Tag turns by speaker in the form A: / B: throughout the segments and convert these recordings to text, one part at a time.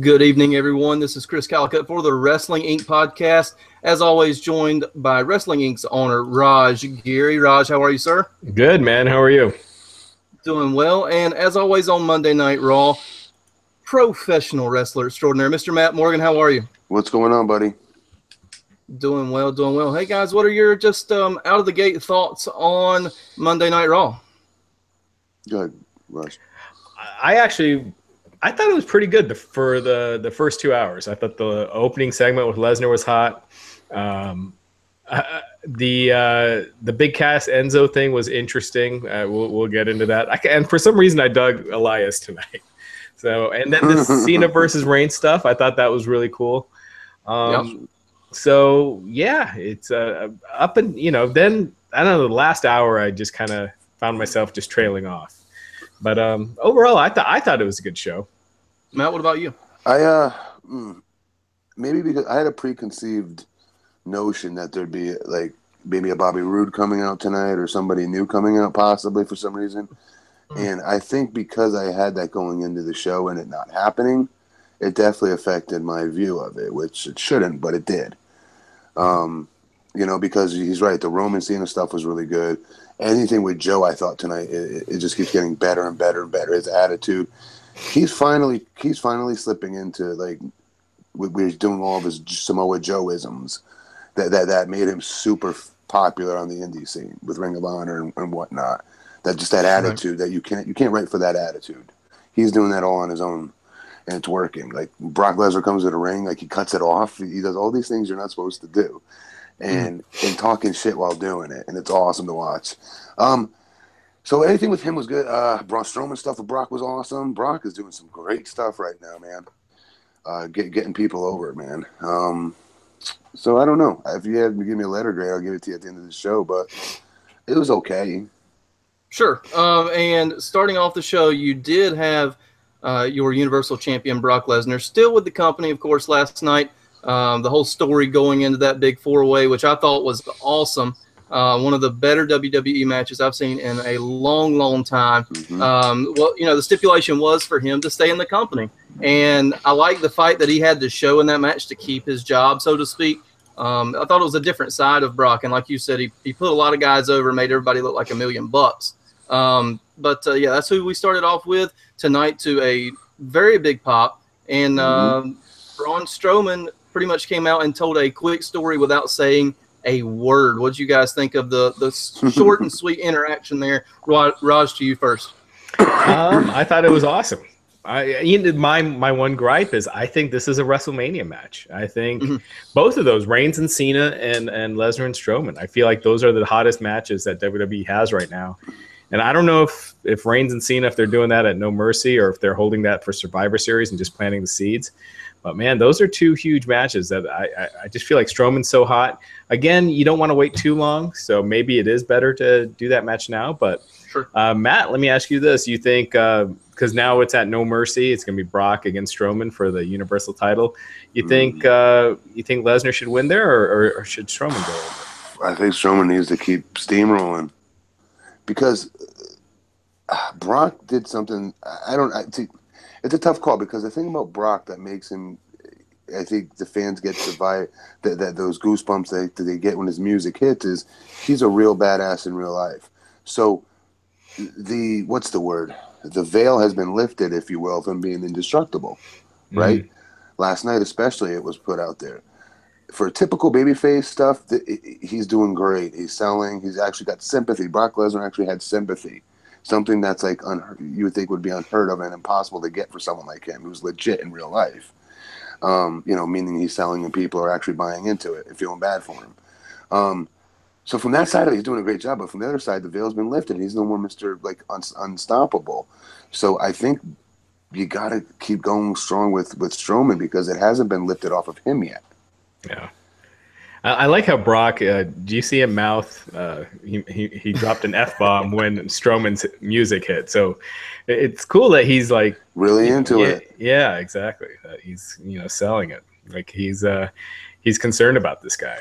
A: Good evening, everyone. This is Chris Callicutt for the Wrestling Inc. podcast. As always, joined by Wrestling Inc.'s owner, Raj Giri. Raj, how are you, sir?
B: Good, man. How are you?
A: Doing well. And as always on Monday Night Raw, professional wrestler extraordinaire, Mr. Matt Morgan, how are you?
C: What's going on, buddy?
A: Doing well, doing well. Hey, guys, what are your just out-of-the-gate thoughts on Monday Night Raw?
C: Good, Rush.
B: I thought it was pretty good for the first 2 hours. I thought the opening segment with Lesnar was hot. The Big Cass Enzo thing was interesting. We'll get into that. And for some reason, I dug Elias tonight. So, and then the Cena versus Reigns stuff, I thought that was really cool.
A: Yep.
B: So yeah, it's up and then I don't know. The last hour, I just kind of found myself just trailing off. But overall, I thought it was a good show.
A: Matt, what about you?
C: Maybe because I had a preconceived notion that there'd be like maybe a Bobby Roode coming out tonight or somebody new coming out possibly for some reason. And I think because I had that going into the show and it not happening, it definitely affected my view of it, which it shouldn't, but it did. Because he's right. The Roman Cena stuff was really good. Anything with Joe, I thought tonight, it just keeps getting better and better and better. His attitude. He's finally slipping into like we're doing all of his Samoa Joe-isms that made him super popular on the indie scene with Ring of Honor and whatnot. That attitude that you can't write for that attitude. He's doing that all on his own, and it's working. Like Brock Lesnar comes to the ring, like he cuts it off. He does all these things you're not supposed to do, and talking shit while doing it, and it's awesome to watch. So anything with him was good. Braun Strowman stuff with Brock was awesome. Brock is doing some great stuff right now, man. Getting people over, man. So I don't know. If you had to give me a letter grade, I'll give it to you at the end of the show, but it was okay.
A: Sure. And starting off the show, you did have your Universal Champion Brock Lesnar still with the company, of course, last night. The whole story going into that big four-way, which I thought was awesome. One of the better WWE matches I've seen in a long, long time. The stipulation was for him to stay in the company. And I like the fight that he had to show in that match to keep his job, so to speak. I thought it was a different side of Brock. And like you said, he put a lot of guys over and made everybody look like $1 million. That's who we started off with tonight to a very big pop. And Braun Strowman pretty much came out and told a quick story without saying a word. What did you guys think of the short and sweet interaction there? Raj, to you first.
B: I thought it was awesome. My one gripe is I think this is a WrestleMania match. I think both of those, Reigns and Cena and Lesnar and Strowman, I feel like those are the hottest matches that WWE has right now. And I don't know if Reigns and Cena, if they're doing that at No Mercy or if they're holding that for Survivor Series and just planting the seeds. But, man, those are two huge matches that I just feel like Strowman's so hot. Again, you don't want to wait too long, so maybe it is better to do that match now. But,
A: sure.
B: Matt, let me ask you this. You think because now it's at No Mercy, it's going to be Brock against Strowman for the Universal title. You think Lesnar should win there or should Strowman go over?
C: I think Strowman needs to keep steamrolling because Brock did something. It's a tough call because the thing about Brock that makes him, I think the fans get the vibe that those goosebumps that they get when his music hits is he's a real badass in real life. So what's the word? The veil has been lifted, if you will, from being indestructible, right? Last night especially, it was put out there. For typical babyface stuff, he's doing great. He's selling. He's actually got sympathy. Brock Lesnar actually had sympathy. Something that's like you would think would be unheard of and impossible to get for someone like him who's legit in real life. Meaning he's selling and people are actually buying into it and feeling bad for him. So from that side of it, he's doing a great job. But from the other side, the veil's been lifted. He's no more Mr. Unstoppable. So I think you got to keep going strong with Strowman because it hasn't been lifted off of him yet.
B: Yeah. I like how Brock, do you see him mouth? He dropped an F-bomb when Strowman's music hit. So it's cool that he's like
C: really into it.
B: Yeah, exactly. He's selling it. Like he's concerned about this guy.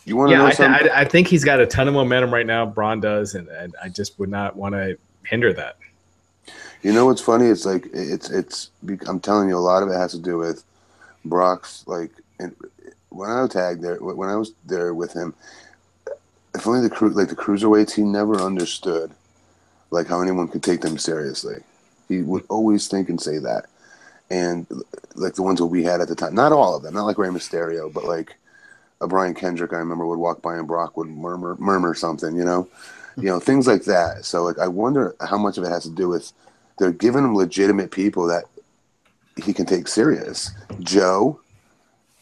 C: You want to know something?
B: I think he's got a ton of momentum right now. Braun does, and I just would not want to hinder that.
C: You know what's funny? It's like I'm telling you, a lot of it has to do with Brock's like. When I was tagged there, when I was there with him, if only the cruiserweights, he never understood like how anyone could take them seriously. He would always think and say that, and like the ones that we had at the time, not all of them, not like Rey Mysterio, but like a Brian Kendrick, I remember would walk by and Brock would murmur something, things like that. So like I wonder how much of it has to do with they're giving him legitimate people that he can take serious. Joe.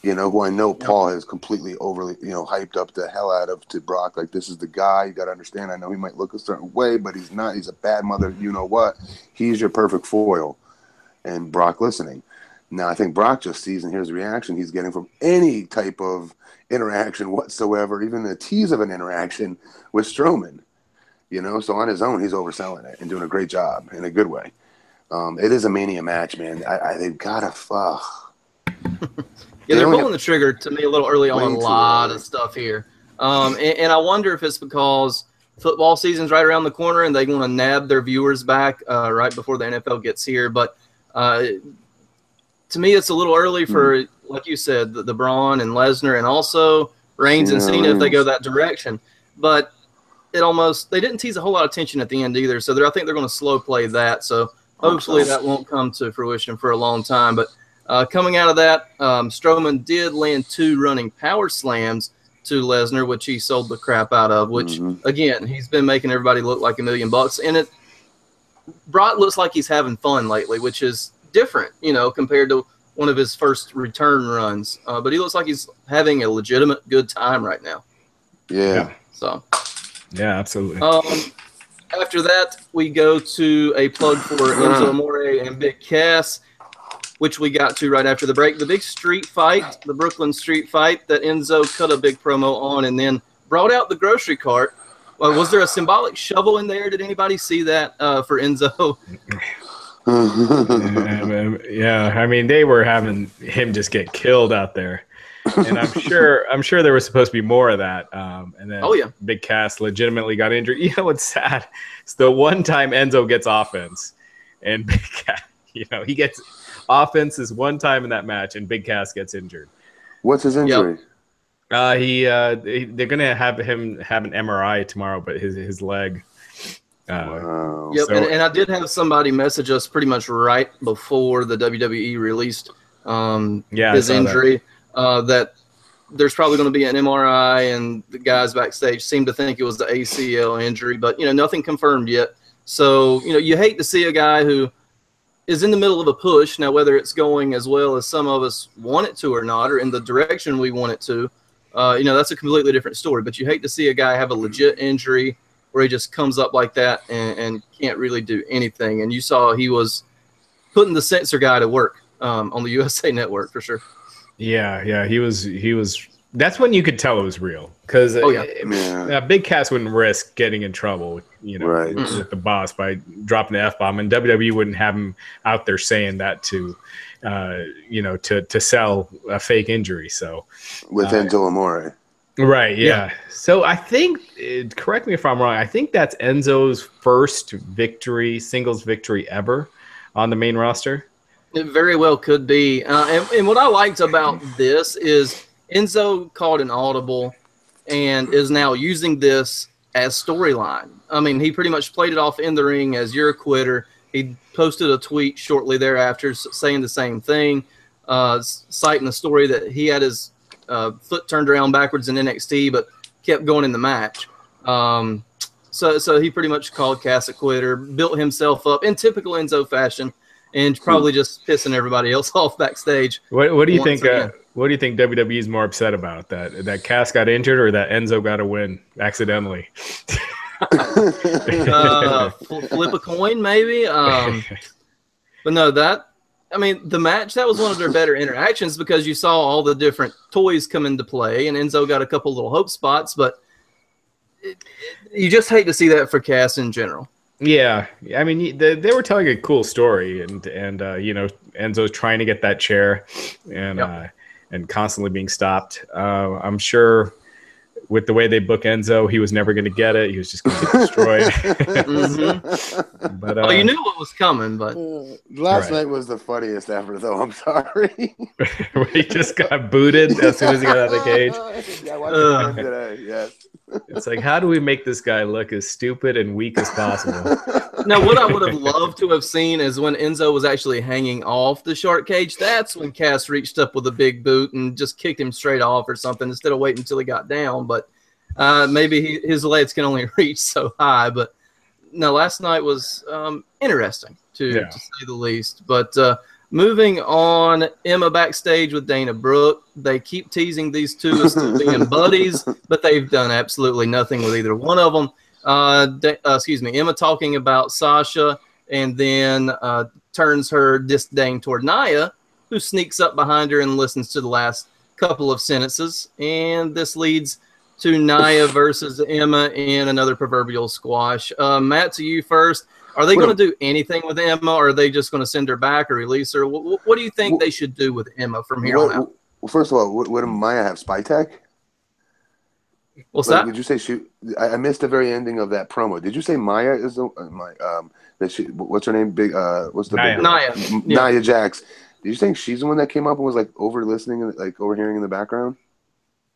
C: Who I know Paul has completely overly, hyped up the hell out of to Brock. Like, this is the guy. You got to understand. I know he might look a certain way, but he's not. He's a bad mother. You know what? He's your perfect foil. And Brock listening. Now, I think Brock just sees and hears the reaction he's getting from any type of interaction whatsoever, even a tease of an interaction with Strowman. So on his own, he's overselling it and doing a great job in a good way. It is a Mania match, man. They've got to
A: Yeah, they're pulling the trigger to me a little early on a lot of stuff here. And I wonder if it's because football season's right around the corner and they want to nab their viewers back right before the NFL gets here. But to me, it's a little early for, like you said, the Braun and Lesnar and also Reigns and Cena if they go that direction. But they didn't tease a whole lot of tension at the end either. So I think they're going to slow play that. So hopefully that won't come to fruition for a long time. But coming out of that, Strowman did land 2 running power slams to Lesnar, which he sold the crap out of, which, again, he's been making everybody look like $1 million. And Brock looks like he's having fun lately, which is different, compared to one of his first return runs. But he looks like he's having a legitimate good time right now.
C: Yeah.
A: So.
B: Yeah, absolutely.
A: After that, we go to a plug for Enzo Amore and Big Cass, which we got to right after the break. The big street fight, the Brooklyn street fight that Enzo cut a big promo on and then brought out the grocery cart. Was there a symbolic shovel in there? Did anybody see that for Enzo?
B: Yeah, I mean, they were having him just get killed out there. And I'm sure there was supposed to be more of that. And then Big Cass legitimately got injured. You know what's sad? It's the one time Enzo gets offense and Big Cass, he gets offense is one time in that match, and Big Cass gets injured.
C: What's his injury?
B: They're gonna have him have an MRI tomorrow, but his leg.
C: Wow.
A: Yep, and I did have somebody message us pretty much right before the WWE released his injury that there's probably going to be an MRI, and the guys backstage seem to think it was the ACL injury, but nothing confirmed yet. So you hate to see a guy who is in the middle of a push. Now, whether it's going as well as some of us want it to or not, or in the direction we want it to, that's a completely different story. But you hate to see a guy have a legit injury where he just comes up like that and can't really do anything. And you saw he was putting the censor guy to work on the USA Network for sure.
B: Yeah, he was. That's when you could tell it was real, because Big Cass wouldn't risk getting in trouble, with the boss by dropping the F-bomb, and WWE wouldn't have him out there saying that to sell a fake injury. So
C: with Enzo Amore,
B: right? Yeah. So I think, correct me if I'm wrong, I think that's Enzo's first singles victory ever on the main roster.
A: It very well could be, and what I liked about this is Enzo called an audible and is now using this as storyline. I mean, he pretty much played it off in the ring as "you're a quitter." He posted a tweet shortly thereafter saying the same thing, citing the story that he had his foot turned around backwards in NXT, but kept going in the match. So he pretty much called Cass a quitter, built himself up in typical Enzo fashion, and probably just pissing everybody else off backstage.
B: What do you think? What do you think WWE is more upset about? That Cass got injured, or that Enzo got a win accidentally?
A: Flip a coin, maybe. But no, the match, that was one of their better interactions because you saw all the different toys come into play, and Enzo got a couple little hope spots, but you just hate to see that for Cass in general.
B: Yeah, I mean, they were telling a cool story, and Enzo's trying to get that chair, and constantly being stopped. I'm sure with the way they book Enzo, he was never going to get it. He was just going to get destroyed. But
A: you knew what was coming. But
C: last night was the funniest ever, though. I'm sorry.
B: He just got booted as soon as he got out of the cage.
C: Yeah, I watched it today. Yes.
B: It's like, how do we make this guy look as stupid and weak as possible?
A: Now, what I would have loved to have seen is when Enzo was actually hanging off the shark cage. That's when Cass reached up with a big boot and just kicked him straight off or something instead of waiting until he got down. But maybe his legs can only reach so high. But no, last night was interesting to say the least. But moving on, Emma backstage with Dana Brooke. They keep teasing these two as still being buddies, but they've done absolutely nothing with either one of them. Emma talking about Sasha, and then turns her disdain toward Nia, who sneaks up behind her and listens to the last couple of sentences. And this leads to Nia versus Emma in another proverbial squash. Matt, to you first. Are they going to do anything with Emma, or are they just going to send her back or release her? What do you think they should do with Emma from here on out?
C: Well, first of all, would Maya have spy tech?
A: What's that?
C: Did you say she? I missed the very ending of that promo. Did you say Maya is the that she? What's her name? What's the
A: Nia?
C: Nia Jax. Did you think she's the one that came up and was like over listening, like overhearing in the background?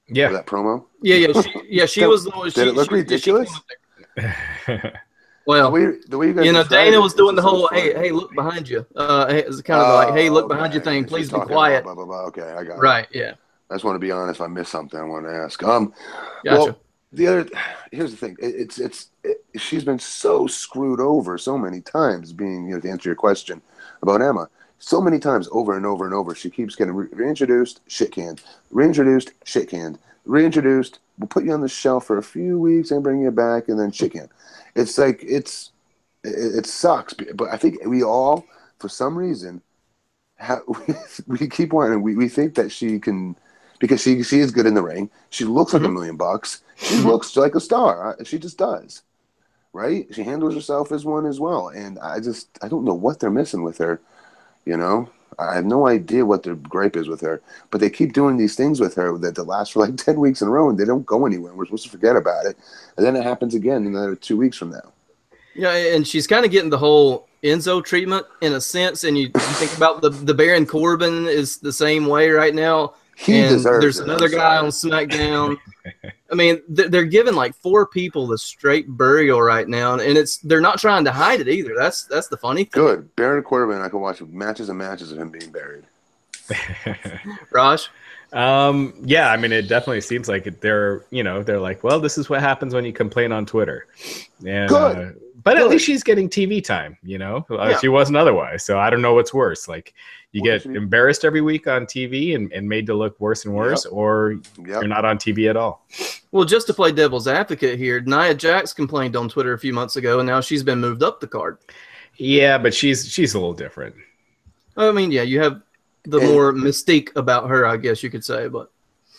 B: Yeah,
C: that promo.
A: She was the one.
C: Did it look ridiculous?
A: Well,
C: the way you guys
A: Dana was doing the whole hey, look behind you. It's kind of like, hey, look behind you thing. Please be quiet.
C: Blah, blah, blah. Okay, I got it.
A: Right, yeah.
C: I just want to be honest. If I missed something, I want to ask.
A: Gotcha.
C: Well, here's the thing. She's been so screwed over so many times. Being, to answer your question about Emma, so many times over and over and over, she keeps getting reintroduced, shit canned, reintroduced, shit canned, reintroduced. We'll put you on the shelf for a few weeks and bring you back, and then shit canned. It's like it sucks, but I think we all, for some reason, we keep wanting. We think that she can, because she is good in the ring. She looks like $1 million. She looks like a star. She just does, right? She handles herself as one as well. And I don't know what they're missing with her. I have no idea what their gripe is with her. But they keep doing these things with her that last for like 10 weeks in a row, and they don't go anywhere. We're supposed to forget about it. And then it happens again in another 2 weeks from now.
A: Yeah, and she's kind of getting the whole Enzo treatment in a sense. And you think about the Baron Corbin is the same way right now. There's another guy on SmackDown. I mean, they're giving like 4 people the straight burial right now, and they're not trying to hide it either. That's the funny thing.
C: Good. Baron Corbin, I can watch matches and matches of him being buried.
A: Raj?
B: Yeah, I mean, it definitely seems like they're like, well, this is what happens when you complain on Twitter. And,
C: Good.
B: But at least she's getting TV time, She wasn't otherwise. So I don't know what's worse. Like, you get embarrassed every week on TV and made to look worse and worse, or you're not on TV at all.
A: Well, just to play devil's advocate here, Nia Jax complained on Twitter a few months ago, and now she's been moved up the card.
B: Yeah, but she's a little different.
A: I mean, yeah, you have the more mystique about her, I guess you could say, but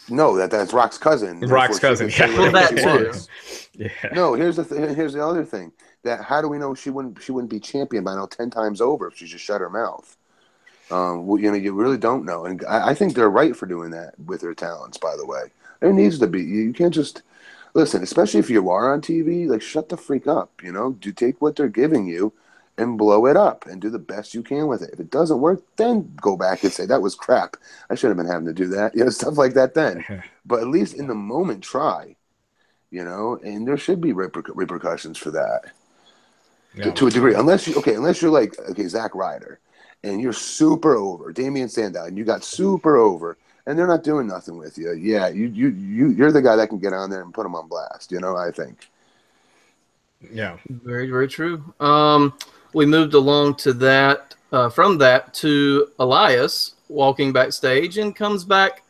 C: no, that's Rock's cousin.
B: Rock's cousin, yeah.
A: Well, that too.
B: Yeah.
C: No, here's the other thing. That how do we know she wouldn't be champion by now 10 times over if she just shut her mouth? You really don't know, and I think they're right for doing that with her talents. By the way, there needs to be. You can't just listen, especially if you are on TV. Like, shut the freak up. Do take what they're giving you and blow it up and do the best you can with it. If it doesn't work, then go back and say that was crap. I should have been having to do that. Stuff like that. Then, but at least in the moment, try. And there should be repercussions for that. Yeah. To a degree, unless you're like Zack Ryder, and you're super over Damian Sandow, and you got super over, and they're not doing nothing with you. Yeah, you're the guy that can get on there and put them on blast. I think.
B: Yeah,
A: very very true. We moved along to that from that to Elias walking backstage and comes back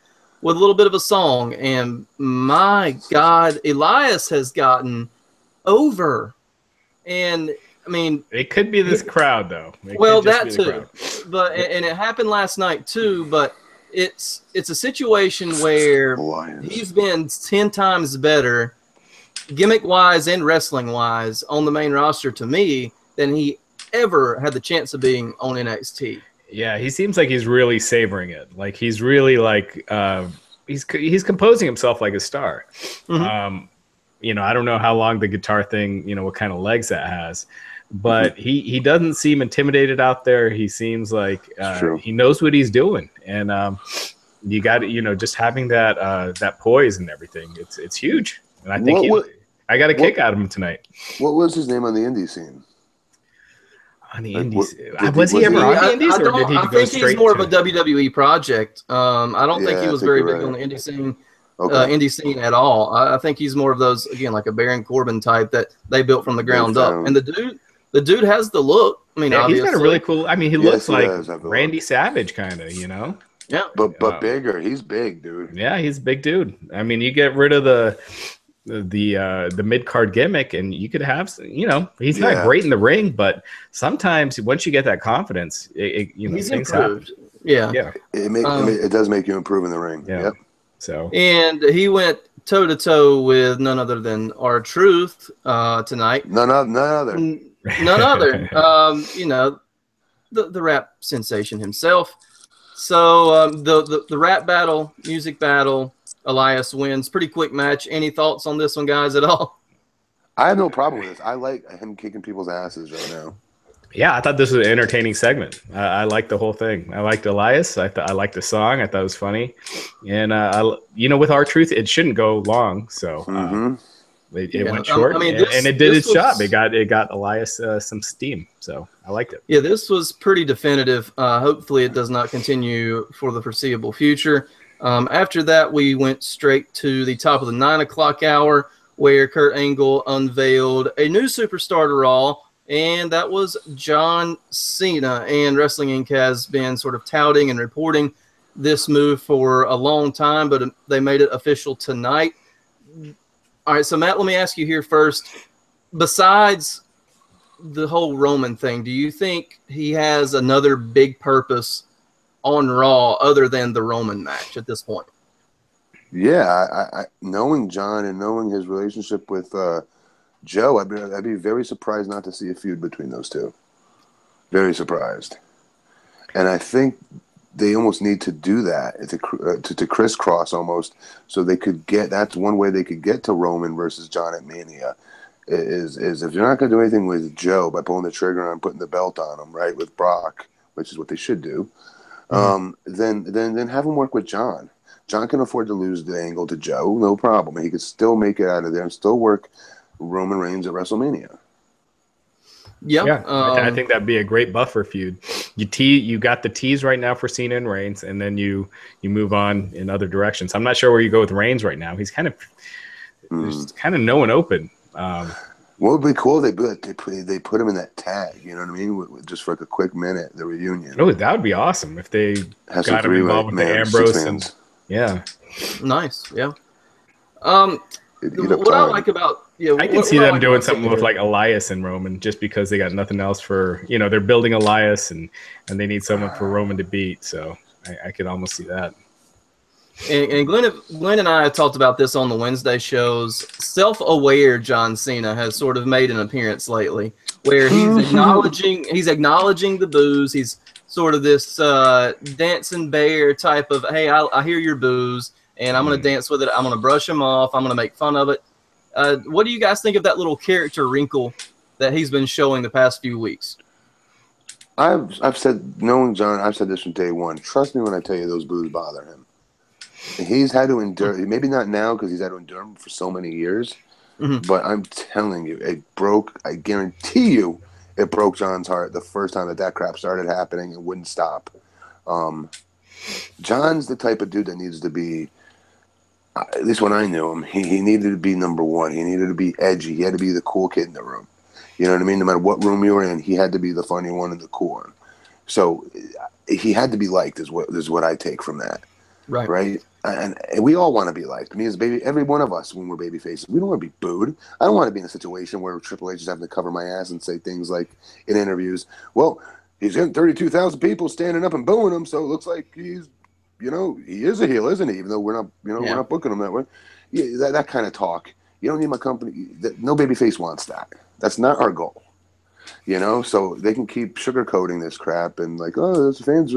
A: with a little bit of a song, and my God, Elias has gotten over, and. I mean,
B: it could be this crowd, though.
A: That too, but and it happened last night too. But it's a situation where he's been 10 times better, gimmick wise and wrestling wise, on the main roster to me than he ever had the chance of being on NXT.
B: Yeah, he seems like he's really savoring it. Like he's really like he's composing himself like a star.
A: Mm-hmm.
B: You know, I don't know how long the guitar thing, you know, what kind of legs that has, but he doesn't seem intimidated out there. He seems like he knows what he's doing, and you got to, you know, just having that poise and everything. It's huge, and I think I got a kick out of him tonight.
C: What was his name on the indie scene?
B: On the Indies, was he ever on the Indies, or did he go straight?
A: I think he's more of a WWE project. I don't think he was very big on the indie scene. Indie scene at all. I think he's more of those, again, like a Baron Corbin type that they built from the ground up. And the dude has the look. I mean,
B: yeah, he's got a really cool. I mean, he looks like Randy Savage, kind of, you know.
A: Yeah,
C: but bigger. He's big, dude.
B: Yeah, he's a big dude. I mean, you get rid of the mid card gimmick, and you could have, you know, he's not great in the ring, but sometimes once you get that confidence, you know,
A: he's
B: things
A: improved.
B: happen.
A: Yeah.
C: It does make you improve in the ring.
B: Yeah.
C: Yep.
B: So,
A: and he went toe to toe with none other than R-Truth tonight.
C: None other.
A: You know, the rap sensation himself. So the rap battle, music battle, Elias wins. Pretty quick match. Any thoughts on this one, guys, at all?
C: I have no problem with this. I like him kicking people's asses right now.
B: Yeah, I thought this was an entertaining segment. I liked the whole thing. I liked Elias. I liked the song. I thought it was funny. And, you know, with R-Truth, it shouldn't go long. So it went short. I mean, and it did its job. It got Elias some steam. So I liked it.
A: Yeah, this was pretty definitive. Hopefully it does not continue for the foreseeable future. After that, we went straight to the top of the 9 o'clock hour, where Kurt Angle unveiled a new superstar to Raw, and that was John Cena. And Wrestling Inc. has been sort of touting and reporting this move for a long time, but they made it official tonight. All right, so Matt, let me ask you here first. Besides the whole Roman thing, do you think he has another big purpose on Raw other than the Roman match at this point?
C: Yeah, I knowing John and knowing his relationship with Joe, I'd be very surprised not to see a feud between those two. Very surprised. And I think they almost need to do that to crisscross almost, so they could get. That's one way they could get to Roman versus John at Mania. Is if you're not going to do anything with Joe by pulling the trigger on putting the belt on him, right, with Brock, which is what they should do. Then have him work with John. John can afford to lose the Angle to Joe, no problem. He could still make it out of there and still work Roman Reigns at WrestleMania.
A: Yeah,
B: I think that'd be a great buffer feud. You got the tease right now for Cena and Reigns, and then you move on in other directions. I'm not sure where you go with Reigns right now. He's there's kind of no one open.
C: What would be cool? They put him in that tag. You know what I mean? Just for like a quick minute, the reunion.
B: Oh, that would be awesome if they got him involved with the Ambrose. Yeah,
A: nice. Yeah. What I like about
B: I can see them doing something with like Elias and Roman, just because they got nothing else for, you know, they're building Elias and they need someone for Roman to beat. So I could almost see that.
A: And Glenn and I have talked about this on the Wednesday shows. Self-aware John Cena has sort of made an appearance lately, where he's acknowledging the boos. He's sort of this dancing bear type of, hey, I hear your boos, and I'm going to dance with it. I'm going to brush them off. I'm going to make fun of it. What do you guys think of that little character wrinkle that he's been showing the past few weeks?
C: I've said, knowing John, I've said this from day one. Trust me when I tell you those boos bother him. He's had to endure, maybe not now because he's had to endure them for so many years, but I'm telling you, I guarantee you, it broke John's heart the first time that crap started happening and wouldn't stop. John's the type of dude that needs to be, at least when I knew him, he needed to be number one. He needed to be edgy. He had to be the cool kid in the room. You know what I mean? No matter what room you were in, he had to be the funny one and the cool one. So he had to be liked is what I take from that. Right? And we all want to be liked. I mean, every one of us, when we're baby faces, we don't want to be booed. I don't want to be in a situation where Triple H is having to cover my ass and say things like in interviews, well, he's getting 32,000 people standing up and booing him, so it looks like he's, you know, he is a heel, isn't he? Even though we're not, we're not booking him that way. Yeah, that kind of talk. You don't need my company. No baby face wants that. That's not our goal. You know, so they can keep sugarcoating this crap and like, oh, those fans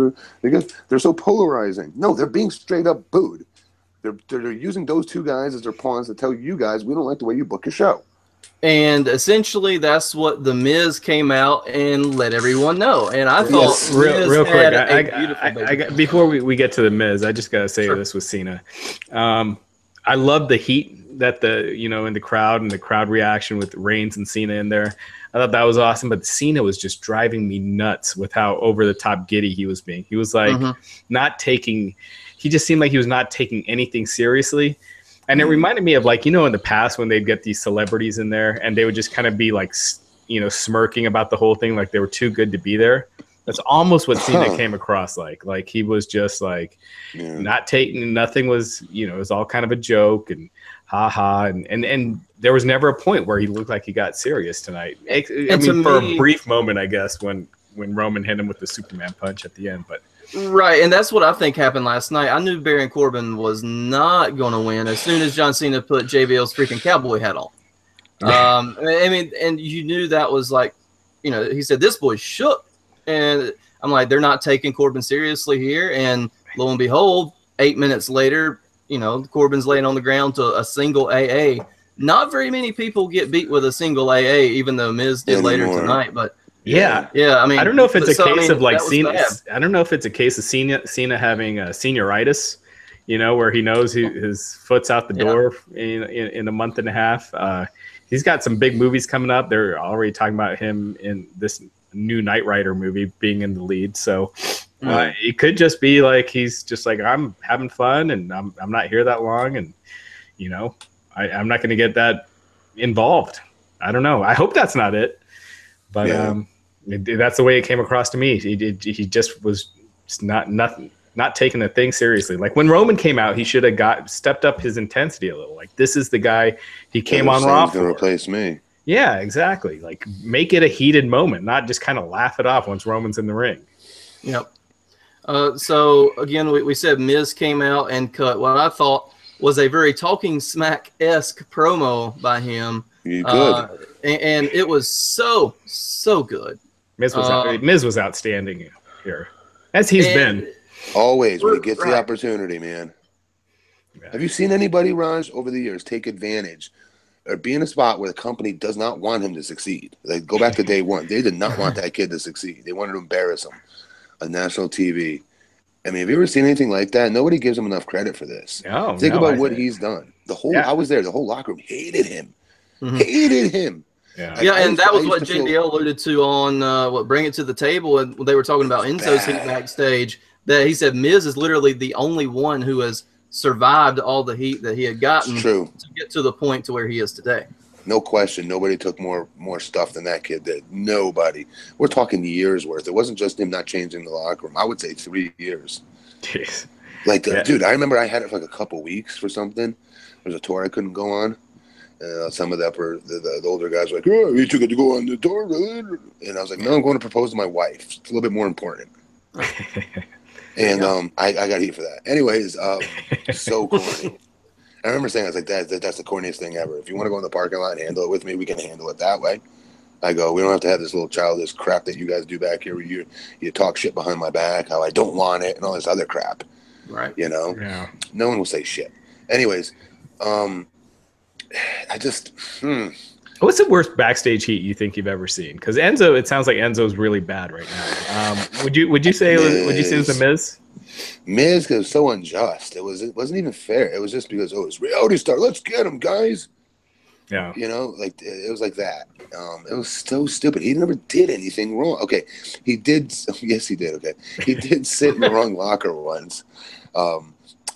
C: they're so polarizing. No, they're being straight up booed. They're using those two guys as their pawns to tell you guys we don't like the way you book your show.
A: And essentially, that's what the Miz came out and let everyone know. And I thought,
B: real
A: quick,
B: before we get to the Miz, I just gotta say this with Cena. I love the heat that in the crowd and the crowd reaction with Reigns and Cena in there. I thought that was awesome, but Cena was just driving me nuts with how over the top giddy he was being. He was like he just seemed like he was not taking anything seriously. And it reminded me of in the past when they'd get these celebrities in there and they would just kind of be smirking about the whole thing, like they were too good to be there. That's almost what Cena came across like. Like he was just not taking, nothing was, it was all kind of a joke and ha. And there was never a point where he looked like he got serious tonight. For a brief moment, I guess, when Roman hit him with the Superman punch at the end, but.
A: Right, and that's what I think happened last night. I knew Baron Corbin was not going to win as soon as John Cena put JBL's freaking cowboy hat on. And you knew that was he said, this boy shook. And I'm like, they're not taking Corbin seriously here. And lo and behold, 8 minutes later, Corbin's laying on the ground to a single AA. Not very many people get beat with a single AA, even though Miz did later tonight, but
B: yeah.
A: I mean,
B: I don't know if it's a case of Cena. I don't know if it's a case of Cena having senioritis, where he knows his foot's out the door in a month and a half. He's got some big movies coming up. They're already talking about him in this new Knight Rider movie being in the lead. So it could just be he's just I'm having fun and I'm not here that long, and I'm not going to get that involved. I don't know. I hope that's not it, but that's the way it came across to me. He just was not taking the thing seriously. Like when Roman came out, he should have stepped up his intensity a little. Like this is the guy he came on Raw for.
C: Replace me.
B: Yeah, exactly. Like make it a heated moment, not just kind of laugh it off once Roman's in the ring.
A: Yep. So again, we said Miz came out and cut what I thought was a very Talking Smack-esque promo by him.
C: You good.
A: And it was so good.
B: Miz was outstanding here, as he's been.
C: Always, when he gets the opportunity, man. Yeah. Have you seen anybody, Raj, over the years take advantage or be in a spot where the company does not want him to succeed? Like, go back to day one. They did not want that kid to succeed. They wanted to embarrass him on national TV. I mean, have you ever seen anything like that? Nobody gives him enough credit for this. Think about what he's done. I was there. The whole locker room hated him. Hated him.
A: Yeah, and that was what JBL alluded to on Bring It to the Table, and they were talking about Enzo's heat backstage. That he said Miz is literally the only one who has survived all the heat that he had gotten to get to the point to where he is today.
C: No question. Nobody took more stuff than that kid did. Nobody. We're talking years worth. It wasn't just him not changing the locker room. I would say 3 years.
B: Jeez.
C: Dude, I remember I had it for a couple weeks for something. There was a tour I couldn't go on. Some of the older guys were like, oh, you took it to go on the tour. And I was like, no, I'm going to propose to my wife. It's a little bit more important. And I got heat for that. Anyways, so corny. I remember saying, I was like, that's the corniest thing ever. If you want to go in the parking lot and handle it with me, we can handle it that way. I go, we don't have to have this little childish crap that you guys do back here where you talk shit behind my back, how I don't want it, and all this other crap.
A: Right.
C: Yeah. No one will say shit. Anyways, I just
B: What's the worst backstage heat you think you've ever seen? Because Enzo, it sounds like Enzo's really bad right now. Would you say it was the Miz?
C: Miz was so unjust. It wasn't even fair. It was just because it's reality star. Let's get him, guys.
B: Yeah.
C: It was like that. It was so stupid. He never did anything wrong. Okay, he did. Yes, he did. Okay, he did sit in the wrong locker once.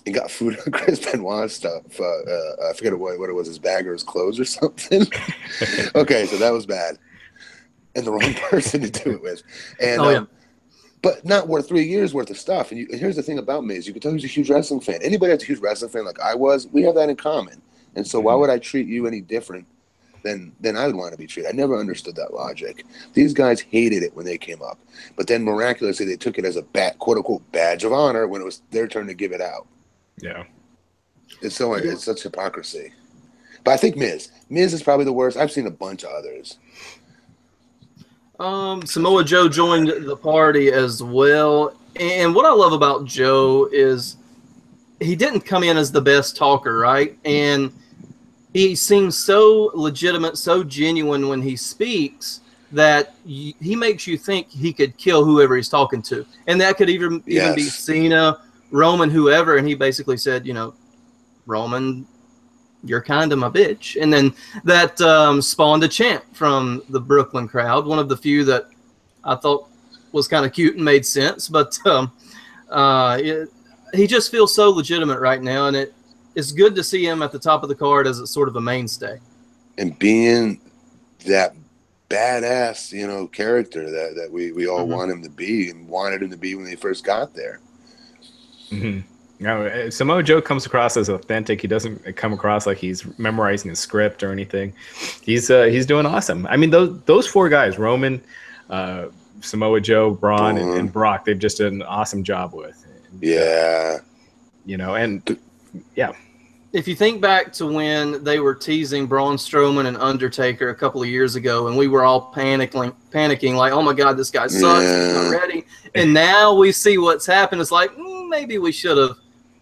C: And got food on Chris Benoit stuff. I forget what it was, his bag or his clothes or something. Okay, so that was bad. And the wrong person to do it with. And but not worth 3 years worth of stuff. And here's the thing about Miz. You can tell he's a huge wrestling fan. Anybody that's a huge wrestling fan like I was, we have that in common. And so why would I treat you any different than I would want to be treated? I never understood that logic. These guys hated it when they came up. But then miraculously they took it as a quote-unquote badge of honor when it was their turn to give it out.
B: Yeah.
C: It's such hypocrisy. But I think Miz is probably the worst. I've seen a bunch of others.
A: Samoa Joe joined the party as well. And what I love about Joe is he didn't come in as the best talker, right? And he seems so legitimate, so genuine when he speaks that he makes you think he could kill whoever he's talking to. And that could even be Cena, Roman, whoever. And he basically said, you know, Roman, you're kind of my bitch. And then that spawned a chant from the Brooklyn crowd, one of the few that I thought was kind of cute and made sense. But he just feels so legitimate right now, and it's good to see him at the top of the card as a sort of a mainstay. And
C: being that badass, you know, character that we all want him to be and wanted him to be when he first got there.
B: Now, Samoa Joe comes across as authentic. He doesn't come across like he's memorizing a script or anything. He's doing awesome. I mean, those four guys, Roman, Samoa Joe, Braun, and Brock, they've just done an awesome job with.
C: Yeah.
B: You know, and yeah.
A: If you think back to when they were teasing Braun Strowman and Undertaker a couple of years ago, and we were all panicking like, oh my God, this guy sucks, he's not ready. And now we see what's happened. It's like, maybe we should have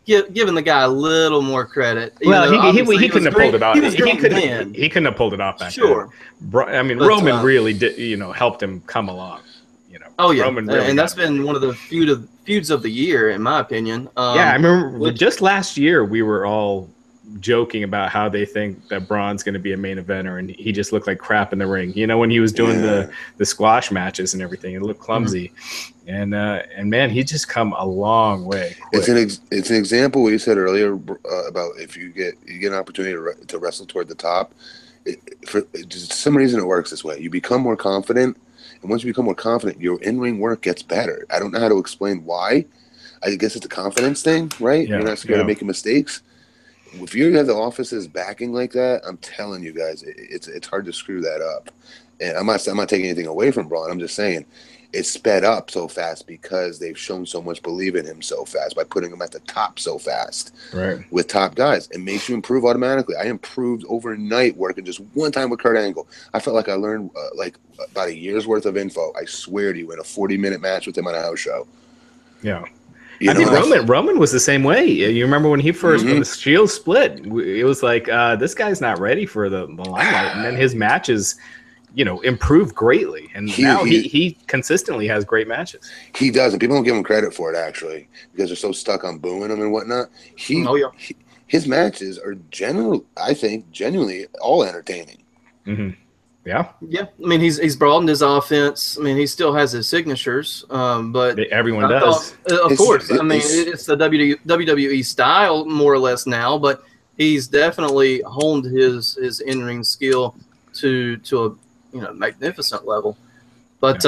A: given the guy a little more credit.
B: Well, he couldn't have pulled it off. He couldn't have pulled it off back then. I mean, Roman really did, you know, helped him come along. You know,
A: oh yeah, Roman really, and that's been one of the feuds of the year, in my opinion.
B: Yeah, I remember just last year we were all joking about how they think that Braun's going to be a main eventer, and he just looked like crap in the ring. You know, when he was doing the squash matches and everything, it looked clumsy. And man, he's just come a long way. Quick.
C: It's an example what you said earlier about if you get an opportunity to wrestle toward the top. For some reason, it works this way. You become more confident. And once you become more confident, your in-ring work gets better. I don't know how to explain why. I guess it's a confidence thing, right? Yeah, you're not scared of making mistakes. If you have the office's backing like that, I'm telling you guys, it's hard to screw that up. And I'm not taking anything away from Braun. I'm just saying it's sped up so fast because they've shown so much belief in him so fast by putting him at the top so fast with top guys. It makes you improve automatically. I improved overnight working just one time with Kurt Angle. I felt like I learned like about a year's worth of info. I swear to you, in a 40-minute match with him on a house show.
B: Yeah. I mean, Roman was the same way. You remember when he first, when the Shield split, it was like, this guy's not ready for the limelight. And then his matches, you know, improved greatly. And now he consistently has great matches.
C: He does. And people don't give him credit for it, actually, because they're so stuck on booing him and whatnot. His matches are I think, genuinely all entertaining.
B: Yeah.
A: Yeah. I mean, he's broadened his offense. I mean, he still has his signatures, but
B: everyone does.
A: Of course. I mean, it's the WWE style more or less now, but he's definitely honed his in-ring skill to a magnificent level. But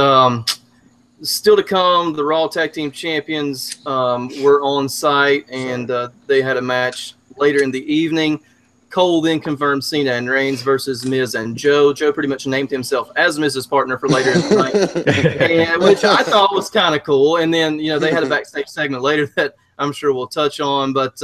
A: still to come, the Raw Tag Team Champions were on site, and they had a match later in the evening. Cole then confirmed Cena and Reigns versus Miz and Joe. Joe pretty much named himself as Miz's partner for later in the night, which I thought was kind of cool. And then, you know, they had a backstage segment later that I'm sure we'll touch on. But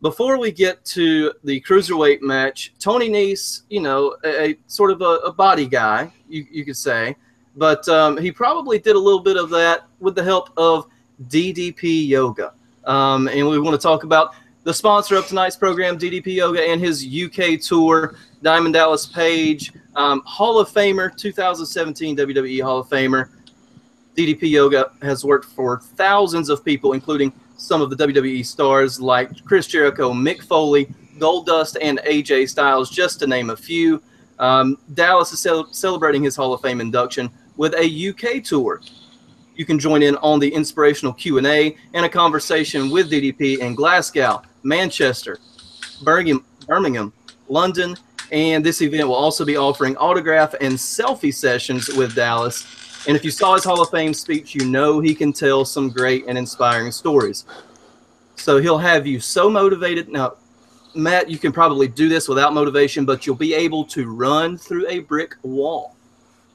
A: before we get to the Cruiserweight match, Tony Nese, you know, a sort of a body guy, you could say. But he probably did a little bit of that with the help of DDP Yoga. And we want to talk about the sponsor of tonight's program, DDP Yoga, and his UK tour, Diamond Dallas Page, Hall of Famer, 2017 WWE Hall of Famer. DDP Yoga has worked for thousands of people, including some of the WWE stars like Chris Jericho, Mick Foley, Goldust, and AJ Styles, just to name a few. Dallas is celebrating his Hall of Fame induction with a UK tour. You can join in on the inspirational Q&A and a conversation with DDP in Glasgow, Manchester, Birmingham, London, and this event will also be offering autograph and selfie sessions with Dallas. And if you saw his Hall of Fame speech, you know he can tell some great and inspiring stories. So he'll have you so motivated. Now, Matt, you can probably do this without motivation, but you'll be able to run through a brick wall.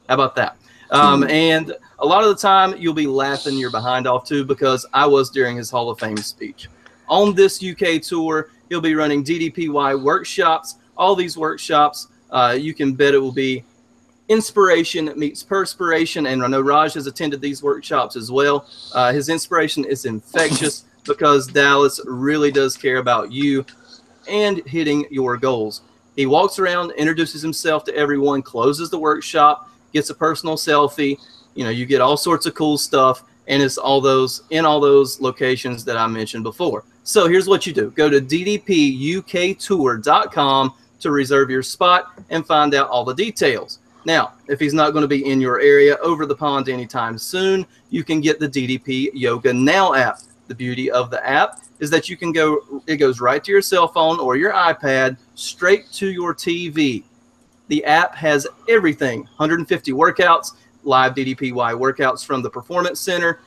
A: How about that? And a lot of the time, you'll be laughing your behind off, too, because I was during his Hall of Fame speech. On this UK tour, he'll be running DDPY workshops. All these workshops, you can bet it will be inspiration meets perspiration. And I know Raj has attended these workshops as well. His inspiration is infectious. because Dallas really does care about you and hitting your goals. He walks around, introduces himself to everyone, closes the workshop, gets a personal selfie. You know, you get all sorts of cool stuff, and it's all those in all those locations that I mentioned before. So here's what you do. Go to ddpuktour.com to reserve your spot and find out all the details. Now, if he's not going to be in your area over the pond anytime soon, you can get the DDP Yoga Now app. The beauty of the app is that you can it goes right to your cell phone or your iPad, straight to your TV. The app has everything, 150 workouts, live DDPY workouts from the Performance Center,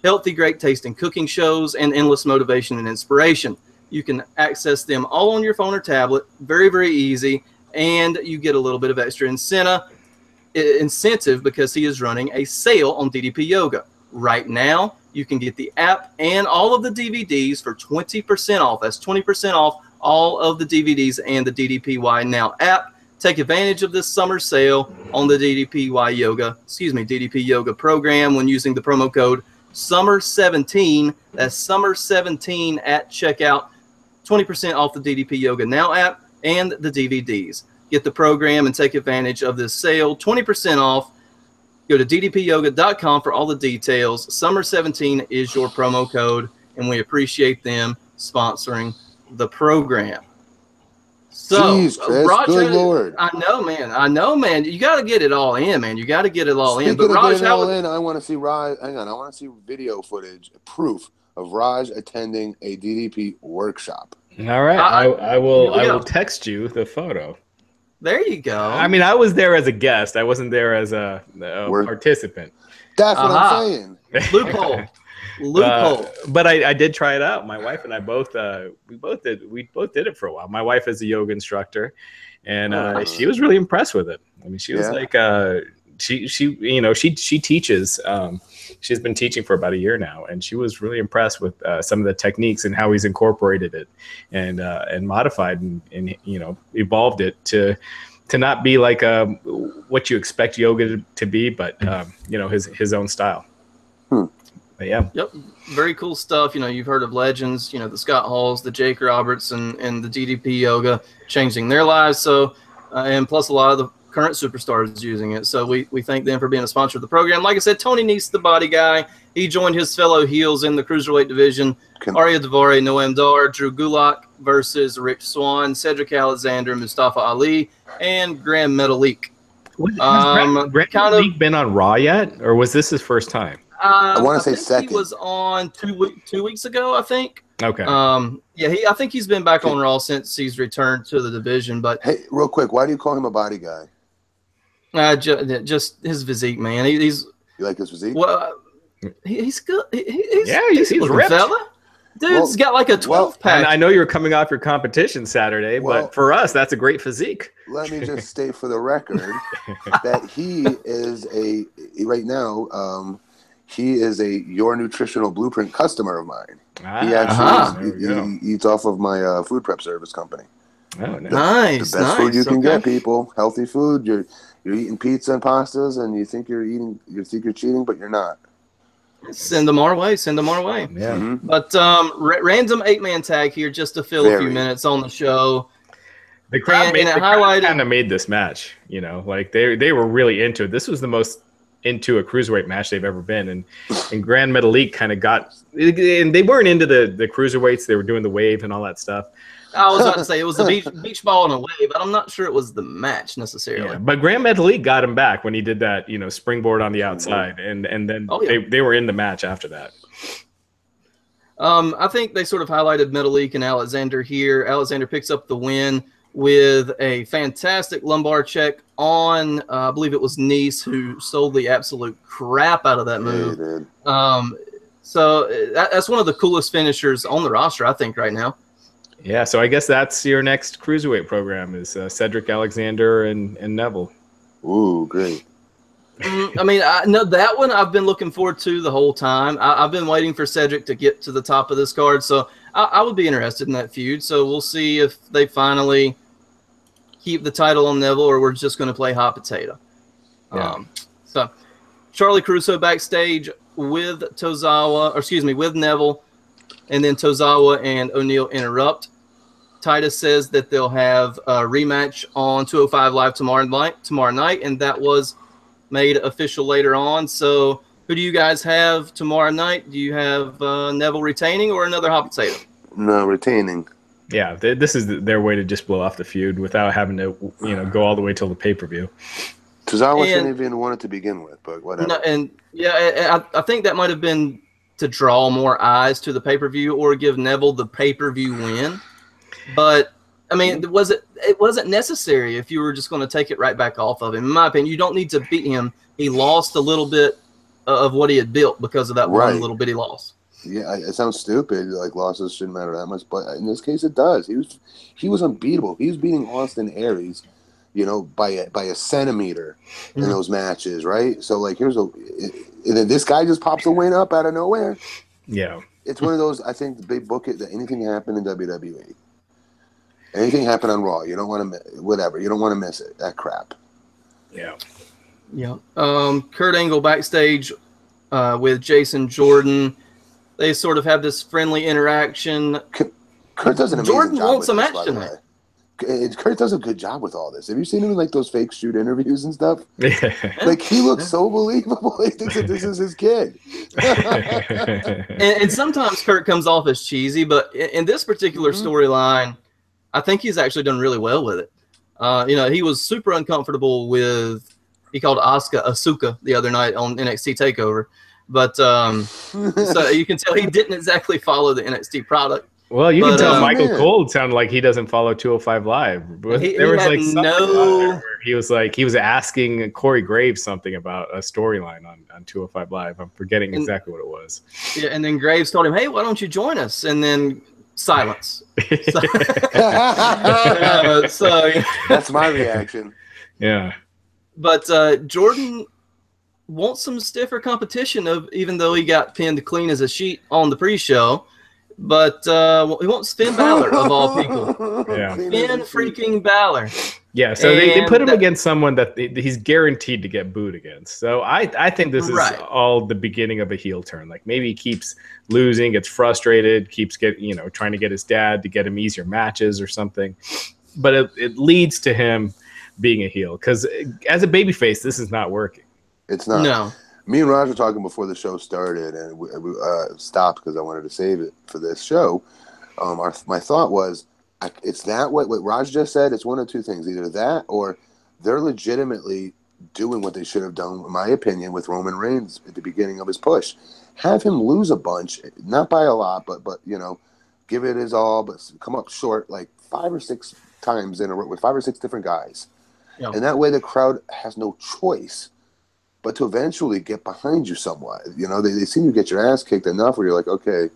A: healthy, great tasting cooking shows, and endless motivation and inspiration. You can access them all on your phone or tablet, very, very easy, and you get a little bit of extra incentive because he is running a sale on DDP Yoga. Right now, you can get the app and all of the DVDs for 20% off. That's 20% off all of the DVDs and the DDPY Now app. Take advantage of this summer sale on the DDP Yoga program when using the promo code SUMMER17. That's SUMMER17 at checkout. 20% off the DDP Yoga Now app and the DVDs. Get the program and take advantage of this sale. 20% off. Go to ddpyoga.com for all the details. SUMMER17 is your promo code, and we appreciate them sponsoring the program. So,
C: jeez, Chris,
A: Roger,
C: good Lord.
A: I know, man. You got to get it all in, man. You got to get it all in. But Raj,
C: I want to see Raj. Hang on, I want to see video footage, proof of Raj attending a DDP workshop.
B: All right, I will text you the photo.
A: There you go.
B: I mean, I was there as a guest. I wasn't there as a participant.
C: That's what I'm saying.
A: Loophole.
B: But I did try it out. My wife and I both did it for a while. My wife is a yoga instructor, and she was really impressed with it. I mean, she was like she teaches. She's been teaching for about a year now, and she was really impressed with some of the techniques and how he's incorporated it and modified and evolved it to not be like what you expect yoga to be, but his own style. But yeah. Yep.
A: Very cool stuff. You've heard of legends, the Scott Halls, the Jake Roberts, and the DDP Yoga changing their lives. So, and plus a lot of the current superstars using it. So we thank them for being a sponsor of the program. Like I said, Tony Nese, the body guy, he joined his fellow heels in the cruiserweight division. Arya Daivari, Noam Dar, Drew Gulak versus Rick Swann, Cedric Alexander, Mustafa Ali, and Grand Metalik.
B: Has Grand Metalik been on Raw yet, or was this his first time?
C: I want to say second.
A: He was on 2 weeks ago, I think.
B: Okay.
A: I think he's been back on Raw since he's returned to the division. But
C: hey, real quick, why do you call him a body guy?
A: Just his physique, man. You
C: like his physique?
A: Well, he's good.
B: He's ripped.
A: Fella. Dude's got like a 12-pack.
B: I know you're coming off your competition Saturday, but for us, that's a great physique.
C: Let me just state for the record that he is right now. He is a Your Nutritional Blueprint customer of mine. He actually he eats off of my food prep service company.
B: Oh,
A: nice.
C: The best food you can get, people. Healthy food. You're eating pizza and pastas, and you think you're cheating, but you're not.
A: Send them our way.
B: Yeah.
C: Mm-hmm.
A: But random 8-man tag here just to fill a few minutes on the show.
B: The crowd kind of made this match. Like they were really into it. This was the most into a cruiserweight match they've ever been, and Grand Metalik kind of got, and they weren't into the cruiserweights. They were doing the wave and all that stuff.
A: I was about to say it was a beach ball and a wave, but I'm not sure it was the match necessarily.
B: Yeah, but Grand Metalik got him back when he did that, springboard on the outside, and then they were in the match after that.
A: I think they sort of highlighted Metalik and Alexander here. Alexander picks up the win with a fantastic lumbar check on, I believe it was Nese, who sold the absolute crap out of that move.
C: Yeah,
A: so that's one of the coolest finishers on the roster, I think, right now.
B: Yeah, so I guess that's your next cruiserweight program is Cedric Alexander and Neville.
C: Ooh, great.
A: I mean, that one I've been looking forward to the whole time. I've been waiting for Cedric to get to the top of this card, so I would be interested in that feud. So we'll see if they finally keep the title on Neville, or we're just going to play hot potato.
B: Yeah.
A: So Charlie Caruso backstage with with Neville. and then Tozawa and O'Neal interrupt. Titus says that they'll have a rematch on 205 Live tomorrow night, and that was made official later on. So who do you guys have tomorrow night? Do you have Neville retaining or another hot potato?
C: No, retaining.
B: Yeah, this is their way to just blow off the feud without having to, go all the way till the pay-per-view.
C: Tozawa shouldn't even want it to begin with, but whatever.
A: No, and yeah, I think that might have been to draw more eyes to the pay-per-view or give Neville the pay-per-view win. But I mean, it wasn't necessary if you were just going to take it right back off of him. In my opinion, you don't need to beat him. He lost a little bit of what he had built because of that one little bitty loss.
C: Yeah, it sounds stupid. Like, losses shouldn't matter that much, but in this case, it does. He was unbeatable. He was beating Austin Aries, by a centimeter in those matches, right? So, like, and then this guy just pops a win up out of nowhere.
B: Yeah,
C: it's one of those. I think they book it that anything happened in WWE, anything happened on Raw, you don't want to whatever. You don't want to miss it. That crap.
B: Yeah.
A: Yeah. Kurt Angle backstage with Jason Jordan. They sort of have this friendly interaction.
C: Kurt does an amazing
A: Jordan
C: job
A: wants
C: with
A: a
C: this,
A: match tonight.
C: Kurt does a good job with all this. Have you seen him in like those fake shoot interviews and stuff?
B: Yeah.
C: Like, he looks so believable. He thinks that this is his kid.
A: and sometimes Kurt comes off as cheesy, but in this particular storyline, I think he's actually done really well with it. He was super uncomfortable with, he called Asuka the other night on NXT TakeOver. But so you can tell he didn't exactly follow the NXT product.
B: Well, you can tell Michael Cole sounded like he doesn't follow 205 Live. There was like something where he was asking Corey Graves something about a storyline on 205 Live. I'm forgetting exactly what it was.
A: Yeah, and then Graves told him, "Hey, why don't you join us?" And then silence. So
C: that's my reaction.
B: Yeah.
A: But Jordan wants some stiffer competition, even though he got pinned clean as a sheet on the pre-show. But he wants Finn Balor, of all people.
B: Yeah.
A: Finn freaking Balor.
B: Yeah, so they put him against someone that he's guaranteed to get booed against. So I think this is all the beginning of a heel turn. Like, maybe he keeps losing, gets frustrated, keeps trying to get his dad to get him easier matches or something. But it leads to him being a heel, because as a babyface, this is not working.
C: It's not.
A: No.
C: Me and Raj were talking before the show started, and we stopped because I wanted to save it for this show. My thought was, it's that what Raj just said. It's one of two things: either that, or they're legitimately doing what they should have done, in my opinion, with Roman Reigns at the beginning of his push. Have him lose a bunch, not by a lot, but give it his all, but come up short like 5 or 6 times in a row with 5 or 6 different guys, and that way the crowd has no choice but to eventually get behind you somewhat. They seem to get your ass kicked enough where you're like, okay,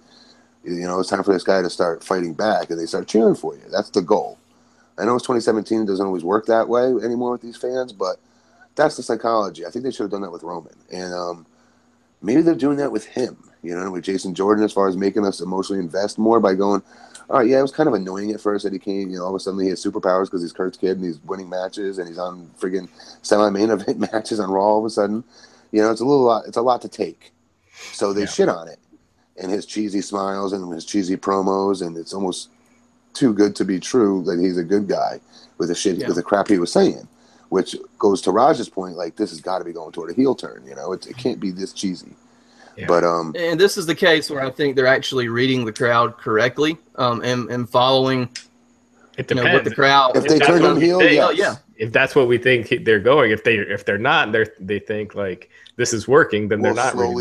C: it's time for this guy to start fighting back, and they start cheering for you. That's the goal. I know it's 2017. It doesn't always work that way anymore with these fans, but that's the psychology. I think they should have done that with Roman. And maybe they're doing that with him, with Jason Jordan, as far as making us emotionally invest more by going, all right, yeah, it was kind of annoying at first that he came, all of a sudden he has superpowers because he's Kurt's kid and he's winning matches and he's on friggin' semi-main event matches on Raw all of a sudden. It's a lot to take. So they shit on it. And his cheesy smiles and his cheesy promos, and it's almost too good to be true that he's a good guy with the crap he was saying, which goes to Raj's point, like, this has got to be going toward a heel turn, it can't be this cheesy. Yeah. But
A: and this is the case where I think they're actually reading the crowd correctly, and following what the crowd.
C: If they turn him heel, yes.
B: If that's what we think they're going, if they're not, they think like this is working, then they're not.
C: We're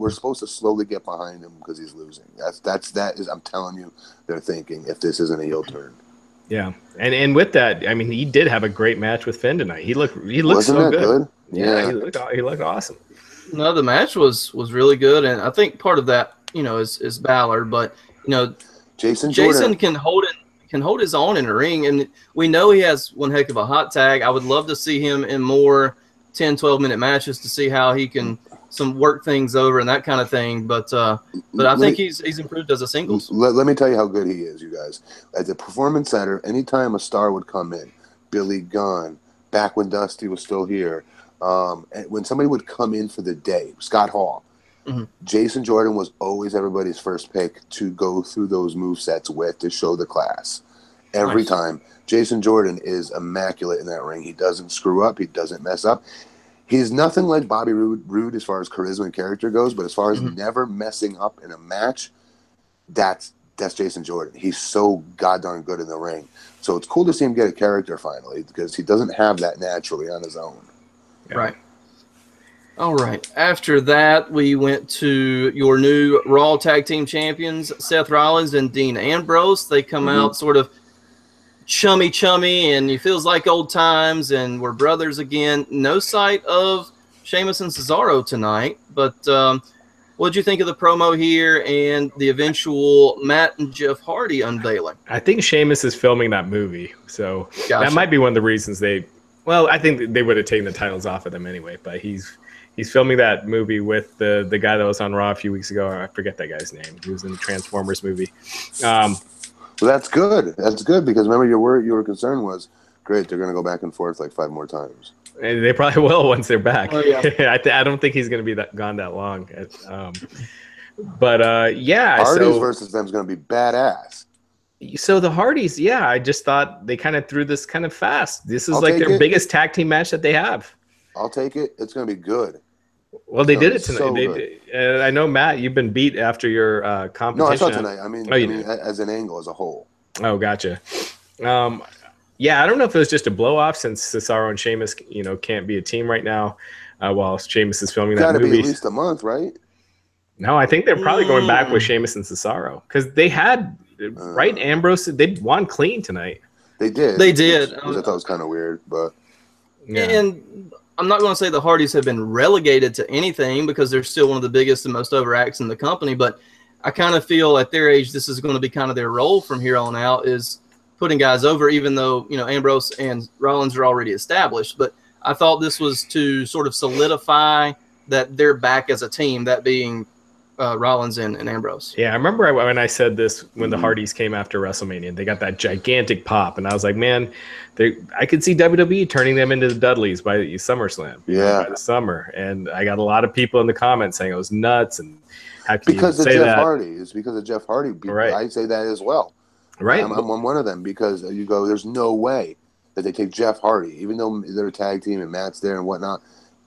C: supposed to slowly get behind him because he's losing. That is. I'm telling you, they're thinking if this isn't a heel turn.
B: Yeah, and with that, I mean, he did have a great match with Finn tonight. He looked so good. Yeah, he looked awesome.
A: No, the match was really good, and I think part of that, is Balor, but
C: Jason
A: can hold his own in the ring, and we know he has one heck of a hot tag. I would love to see him in more 10, 12-minute matches to see how he can work things over and that kind of thing. But I think he's improved as a singles.
C: Let me tell you how good he is, you guys. At the Performance Center, anytime a star would come in, Billy Gunn, back when Dusty was still here, and when somebody would come in for the day, Scott Hall, Jason Jordan was always everybody's first pick to go through those movesets with to show the class. Every time. Jason Jordan is immaculate in that ring. He doesn't screw up. He doesn't mess up. He's nothing like Bobby Roode as far as charisma and character goes, but as far as never messing up in a match, that's Jason Jordan. He's so goddamn good in the ring. So it's cool to see him get a character finally, because he doesn't have that naturally on his own.
A: Yeah. Right. All right. After that, we went to your new Raw Tag Team Champions, Seth Rollins and Dean Ambrose. They come out sort of chummy, and it feels like old times, and we're brothers again. No sight of Sheamus and Cesaro tonight, but what did you think of the promo here and the eventual Matt and Jeff Hardy unveiling?
B: I think Sheamus is filming that movie, so that might be one of the reasons they. Well, I think they would have taken the titles off of them anyway, but he's filming that movie with the guy that was on Raw a few weeks ago. I forget that guy's name. He was in the Transformers movie.
C: Well, that's good. That's good, because remember your concern was, great, they're going to go back and forth like 5 more times.
B: And they probably will once they're back.
A: Oh, yeah.
B: I don't think he's going to be gone that long.
C: Hardy's versus them is going to be badass.
B: So the Hardys, I just thought they kind of threw this kind of fast. This is like their biggest tag team match that they have.
C: I'll take it. It's going to be good.
B: Well, they did it tonight. So I know, Matt, you've been beat after your competition.
C: No, I saw tonight. I mean, as an angle, as a whole.
B: Oh, gotcha. I don't know if it was just a blow-off since Cesaro and Sheamus, can't be a team right now while Sheamus is filming that movie.
C: Got to be at least a month, right?
B: No, I think they're probably going back with Sheamus and Cesaro because they had, Ambrose, they won clean tonight.
C: They did.
A: They did.
C: Which I thought was kind of weird, but.
A: Yeah. And I'm not going to say the Hardys have been relegated to anything because they're still one of the biggest and most over acts in the company, but I kind of feel at their age this is going to be kind of their role from here on out is putting guys over, even though Ambrose and Rollins are already established. But I thought this was to sort of solidify that they're back as a team, that being Rollins and Ambrose.
B: Yeah, I remember when I said this when the Hardys came after WrestleMania. They got that gigantic pop, and I was like, man, I could see WWE turning them into the Dudleys by SummerSlam. By the summer. And I got a lot of people in the comments saying it was nuts. And how can
C: because
B: you
C: of
B: say
C: Jeff
B: that?
C: Hardy. It's because of Jeff Hardy.
B: Right.
C: I say that as well.
B: Right.
C: I'm one of them because you go, there's no way that they take Jeff Hardy, even though they're a tag team and Matt's there and whatnot.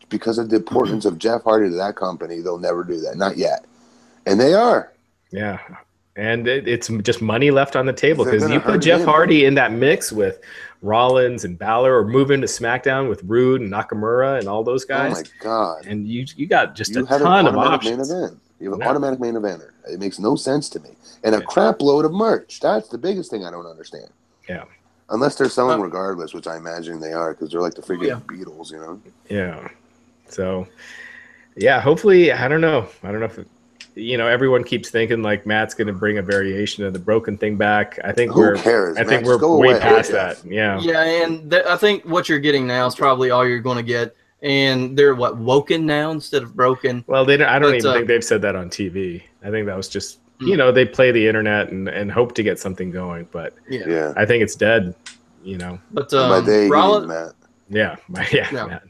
C: Because of the importance of Jeff Hardy to that company, they'll never do that. Not yet. And they are.
B: Yeah. And it's just money left on the table because you put Jeff Hardy in that mix with Rollins and Balor, or move into SmackDown with Rude and Nakamura and all those guys.
C: Oh, my God.
B: And you got just a ton of options.
C: Main event. You have an automatic main eventer. It makes no sense to me. And a crap load of merch. That's the biggest thing I don't understand.
B: Yeah.
C: Unless they're selling regardless, which I imagine they are because they're like the freaking Beatles,
B: Yeah. So, hopefully, I don't know if everyone keeps thinking like Matt's going to bring a variation of the broken thing back. I think
C: Who cares?
B: I think we're way past that. Yeah.
A: Yeah, and I think what you're getting now is probably all you're going to get. And they're woken now instead of broken.
B: Well, I don't even think they've said that on TV. I think that was just they play the internet and hope to get something going. But I think it's dead.
A: But
C: by day,
A: Rollins,
C: Matt.
B: Matt.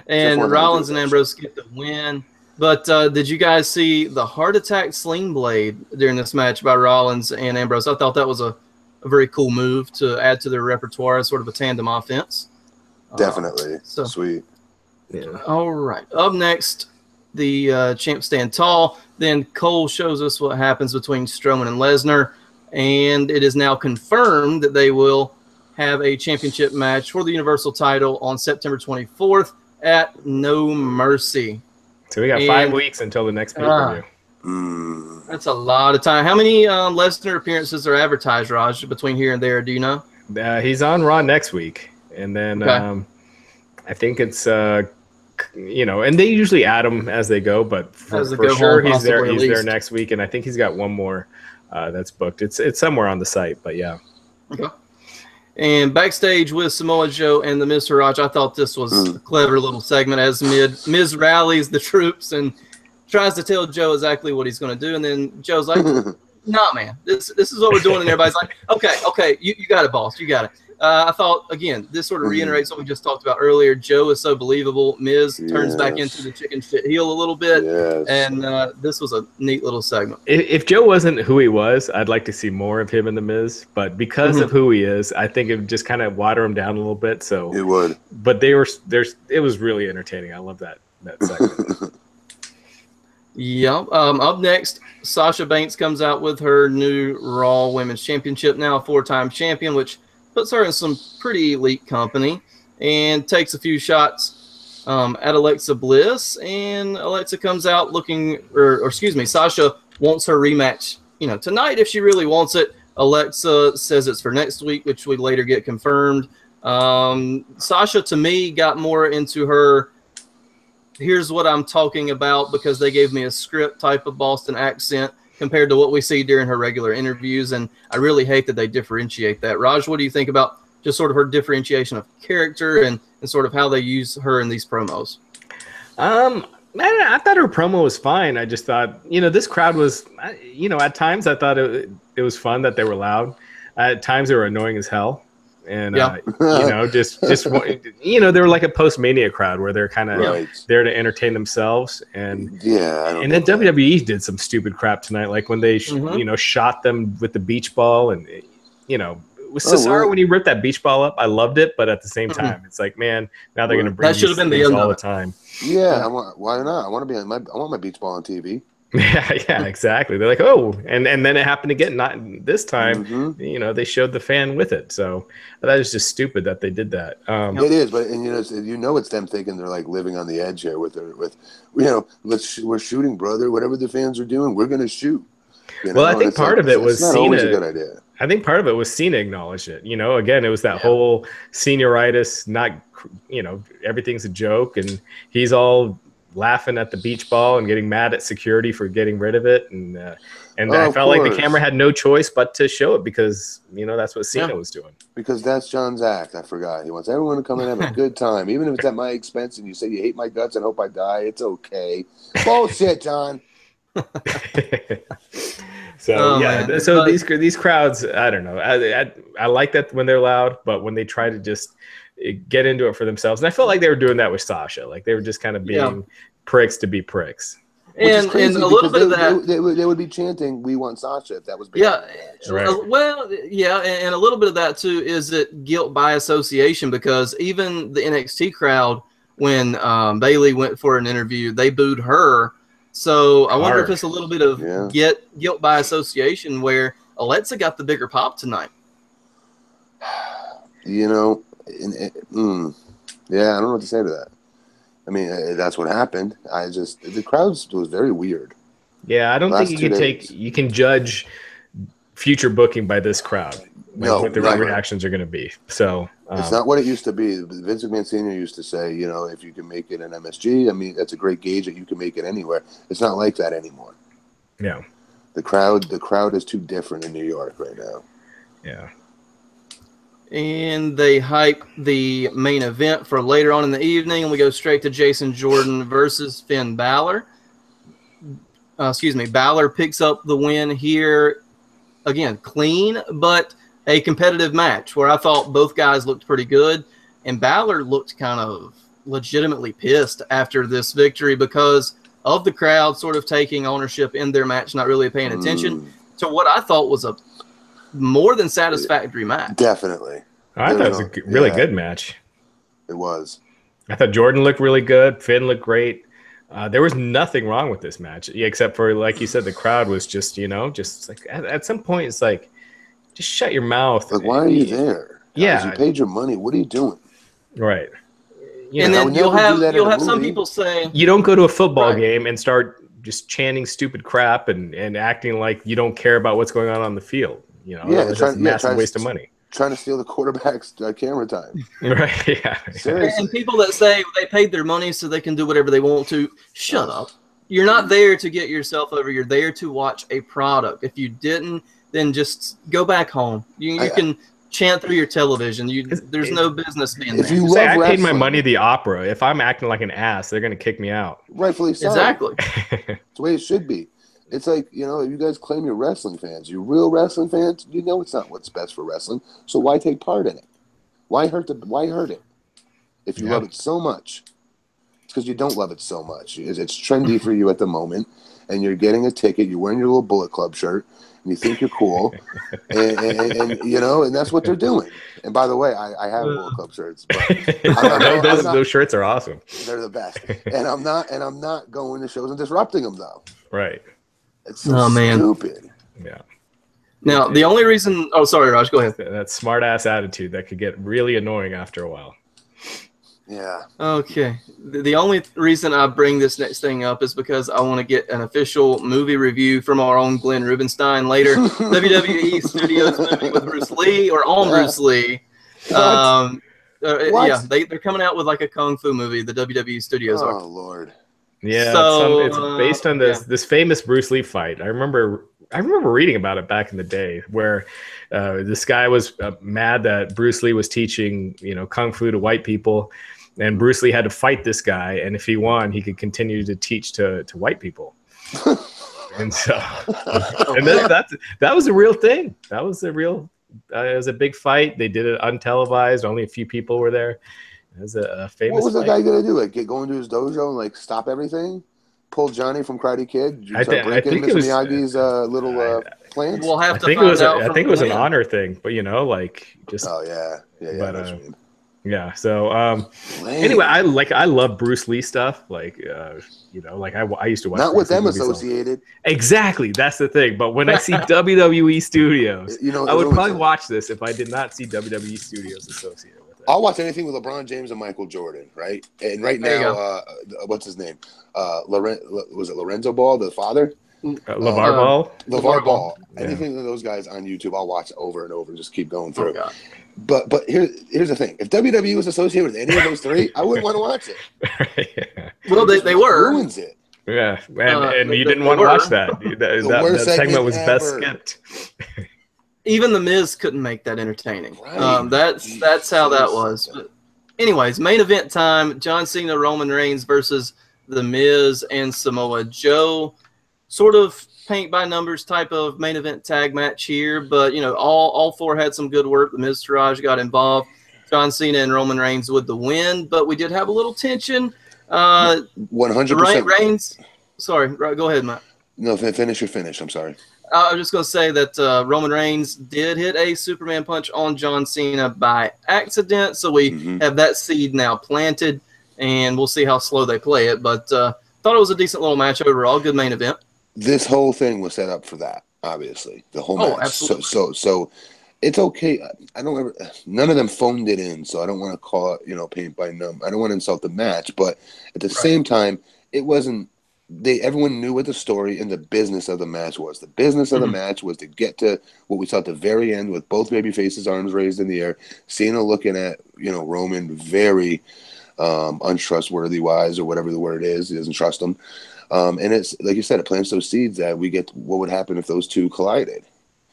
A: And Rollins and Ambrose get the win. But did you guys see the heart attack sling blade during this match by Rollins and Ambrose? I thought that was a very cool move to add to their repertoire as sort of a tandem offense.
C: Definitely. Sweet.
B: Yeah.
A: All right. Up next, the champs stand tall. Then Cole shows us what happens between Strowman and Lesnar. And it is now confirmed that they will have a championship match for the Universal title on September 24th at No Mercy.
B: So we got 5 weeks until the next pay-per-view.
A: That's a lot of time. How many Lesnar appearances are advertised, Raj, between here and there? Do you know?
B: He's on Raw next week. And then I think it's, and they usually add them as they go, but for sure he's there next week. And I think he's got one more that's booked. It's somewhere on the site, but yeah.
A: Okay. And backstage with Samoa Joe and the Miz Raj, I thought this was a clever little segment as Miz rallies the troops and tries to tell Joe exactly what he's going to do. And then Joe's like, nah, man, this is what we're doing. And everybody's like, okay, you got it, boss. You got it. I thought, again, this sort of reiterates what we just talked about earlier. Joe is so believable. Miz turns back into the chicken shit heel a little bit.
C: Yes.
A: And this was a neat little segment.
B: If Joe wasn't who he was, I'd like to see more of him in The Miz. But because of who he is, I think it would just kind of water him down a little bit. So
C: it would.
B: But it was really entertaining. I love that segment.
A: Yep. Up next, Sasha Banks comes out with her new Raw Women's Championship, now a 4-time champion, which puts her in some pretty elite company, and takes a few shots at Alexa Bliss. And Alexa comes out Sasha wants her rematch, tonight if she really wants it. Alexa says it's for next week, which we later get confirmed. Sasha, to me, got more into her here's what I'm talking about, because they gave me a script type of Boston accent compared to what we see during her regular interviews. And I really hate that they differentiate that. Raj, what do you think about just sort of her differentiation of character and sort of how they use her in these promos?
B: I thought her promo was fine. I just thought, this crowd was, at times I thought it was fun that they were loud. At times they were annoying as hell. And, just they were like a post-Mania crowd where they're kind of there to entertain themselves. And and then WWE did some stupid crap tonight, like when they, shot them with the beach ball. And, with Cesaro, when he ripped that beach ball up, I loved it. But at the same time, it's like, man, now they're going to bring
A: that should have been the
B: all the time.
C: Yeah, why not? I want my beach ball on TV.
B: Yeah, exactly. They're like, oh, and then it happened again. Not this time. They showed the fan with it. So that was just stupid that they did that.
C: It is, but it's them thinking they're like living on the edge here we're shooting, brother. Whatever the fans are doing, we're going to shoot.
B: Well, I think part of it was
C: Cena. Always a good idea.
B: I think part of it was Cena acknowledged it. Again, it was that whole senioritis. Not, everything's a joke, and he's all laughing at the beach ball and getting mad at security for getting rid of it. And I felt like the camera had no choice but to show it because, that's what Cena was doing.
C: Because that's John's act. I forgot. He wants everyone to come and have a good time. Even if it's at my expense and you say you hate my guts and hope I die, it's okay. Bullshit, John.
B: So these crowds, I don't know. I like that when they're loud, but when they try to just get into it for themselves, and I felt like they were doing that with Sasha, like they were just kind of being pricks to be pricks.
A: And a little bit of that,
C: they would be chanting, "We want Sasha." If that was
A: right. And a little bit of that too is it guilt by association, because even the NXT crowd, when Bayley went for an interview, they booed her. So I wonder if it's a little bit of guilt by association where Alexa got the bigger pop tonight.
C: I don't know what to say to that. I mean, that's what happened. The crowd was very weird.
B: Yeah, I don't think you can judge future booking by this crowd. What the reactions are going to be. So
C: it's not what it used to be. Vince McMahon Sr. used to say, if you can make it in MSG, I mean, that's a great gauge that you can make it anywhere. It's not like that anymore.
B: Yeah.
C: The crowd is too different in New York right now.
B: Yeah.
A: And they hype the main event for later on in the evening, and we go straight to Jason Jordan versus Finn Balor. Balor picks up the win here. Again, clean, but a competitive match where I thought both guys looked pretty good. And Balor looked kind of legitimately pissed after this victory because of the crowd sort of taking ownership in their match, not really paying attention to what I thought was a more than satisfactory match.
C: Definitely.
B: I thought it was a really good match.
C: It was.
B: I thought Jordan looked really good. Finn looked great. There was nothing wrong with this match, except for, like you said, the crowd was just, just like at some point it's like, just shut your mouth.
C: Like, why are you there?
B: Yeah.
C: You paid your money. What are you doing?
B: Right.
A: And then you'll have some people say,
B: you don't go to a football game and start just chanting stupid crap and acting like you don't care about what's going on the field. It's a massive waste of money.
C: Trying to steal the quarterback's camera time.
B: Right, yeah.
C: Seriously.
A: And people that say they paid their money so they can do whatever they want to, shut up. You're not there to get yourself over. You're there to watch a product. If you didn't, then just go back home. You can chant through your television. There's no business being there.
C: If you love
B: I paid my money at the opera. If I'm acting like an ass, they're going to kick me out.
C: Rightfully so.
A: Exactly.
C: It's the way it should be. It's like, if you guys claim you're wrestling fans, you're real wrestling fans, it's not what's best for wrestling. So why take part in it? Why hurt it? If you love it so much, it's because you don't love it so much. It's trendy for you at the moment, and you're getting a ticket. You're wearing your little Bullet Club shirt, and you think you're cool, and and that's what they're doing. And by the way, I have Bullet Club shirts, but
B: those shirts are awesome.
C: They're the best. And I'm not going to shows and disrupting them though.
B: Right.
C: It's so stupid.
B: Yeah.
A: Now, the only reason... Oh, sorry, Raj. Go ahead.
B: That smart-ass attitude that could get really annoying after a while.
C: Yeah.
A: Okay. The only reason I bring this next thing up is because I want to get an official movie review from our own Glenn Rubenstein later. WWE Studios movie with Bruce Lee or on Bruce Lee.
C: What?
A: Yeah, they're coming out with like a Kung Fu movie, the WWE Studios are.
C: Oh, Lord.
B: Yeah,
A: So,
B: it's based on this famous Bruce Lee fight. I remember reading about it back in the day, where this guy was mad that Bruce Lee was teaching, kung fu to white people, and Bruce Lee had to fight this guy, and if he won, he could continue to teach to white people. And so, and that was a real thing. That was a real. It was a big fight. They did it untelevised. Only a few people were there. It was a famous.
C: What was the
B: fight.
C: guy gonna do? Like go into his dojo and like stop everything? Pull Johnny from Karate Kid?
B: I think it was
C: Miyagi's little plans.
A: We'll have to
B: I think it was an honor thing, but just.
C: Oh yeah. But,
B: yeah. So anyway, I love Bruce Lee stuff. I used to watch.
C: Not with them associated.
B: Exactly, that's the thing. But when I see WWE Studios, I would probably watch this if I did not see WWE Studios associated with it.
C: I'll watch anything with LeBron James and Michael Jordan, right? And right now, what's his name? Was it Lorenzo Ball, the father?
B: LeVar Ball.
C: LeVar Ball.
B: Yeah.
C: Anything of those guys on YouTube, I'll watch over and over and just keep going through. Oh, but here's the thing: if WWE was associated with any of those three, I wouldn't want to watch it.
A: Yeah. Well, they were.
C: Ruins it.
B: Yeah, and you didn't want to watch that. That segment was best skipped.
A: Even The Miz couldn't make that entertaining.
C: Right.
A: That's how that was. But anyways, main event time: John Cena, Roman Reigns versus The Miz and Samoa Joe. Sort of paint by numbers type of main event tag match here, but all four had some good work. The Miz, Taraj got involved. John Cena and Roman Reigns with the win, but we did have a little tension.
C: 100%.
A: Reigns. Sorry, go ahead, Matt.
C: No, finish your finish. I'm sorry.
A: I was just going to say that Roman Reigns did hit a Superman punch on John Cena by accident, so we have that seed now planted, and we'll see how slow they play it. But thought it was a decent little match overall. Good main event.
C: This whole thing was set up for that, obviously. The whole match.
A: Absolutely.
C: So it's okay. None of them phoned it in, so I don't want to call it, paint by number. I don't want to insult the match, but at the same time, it wasn't. Everyone knew what the story and the business of the match was. The business of the match was to get to what we saw at the very end with both babyfaces' arms raised in the air. Cena looking at Roman very untrustworthy wise or whatever the word is. He doesn't trust him. And it's like you said, it plants those seeds that we get what would happen if those two collided.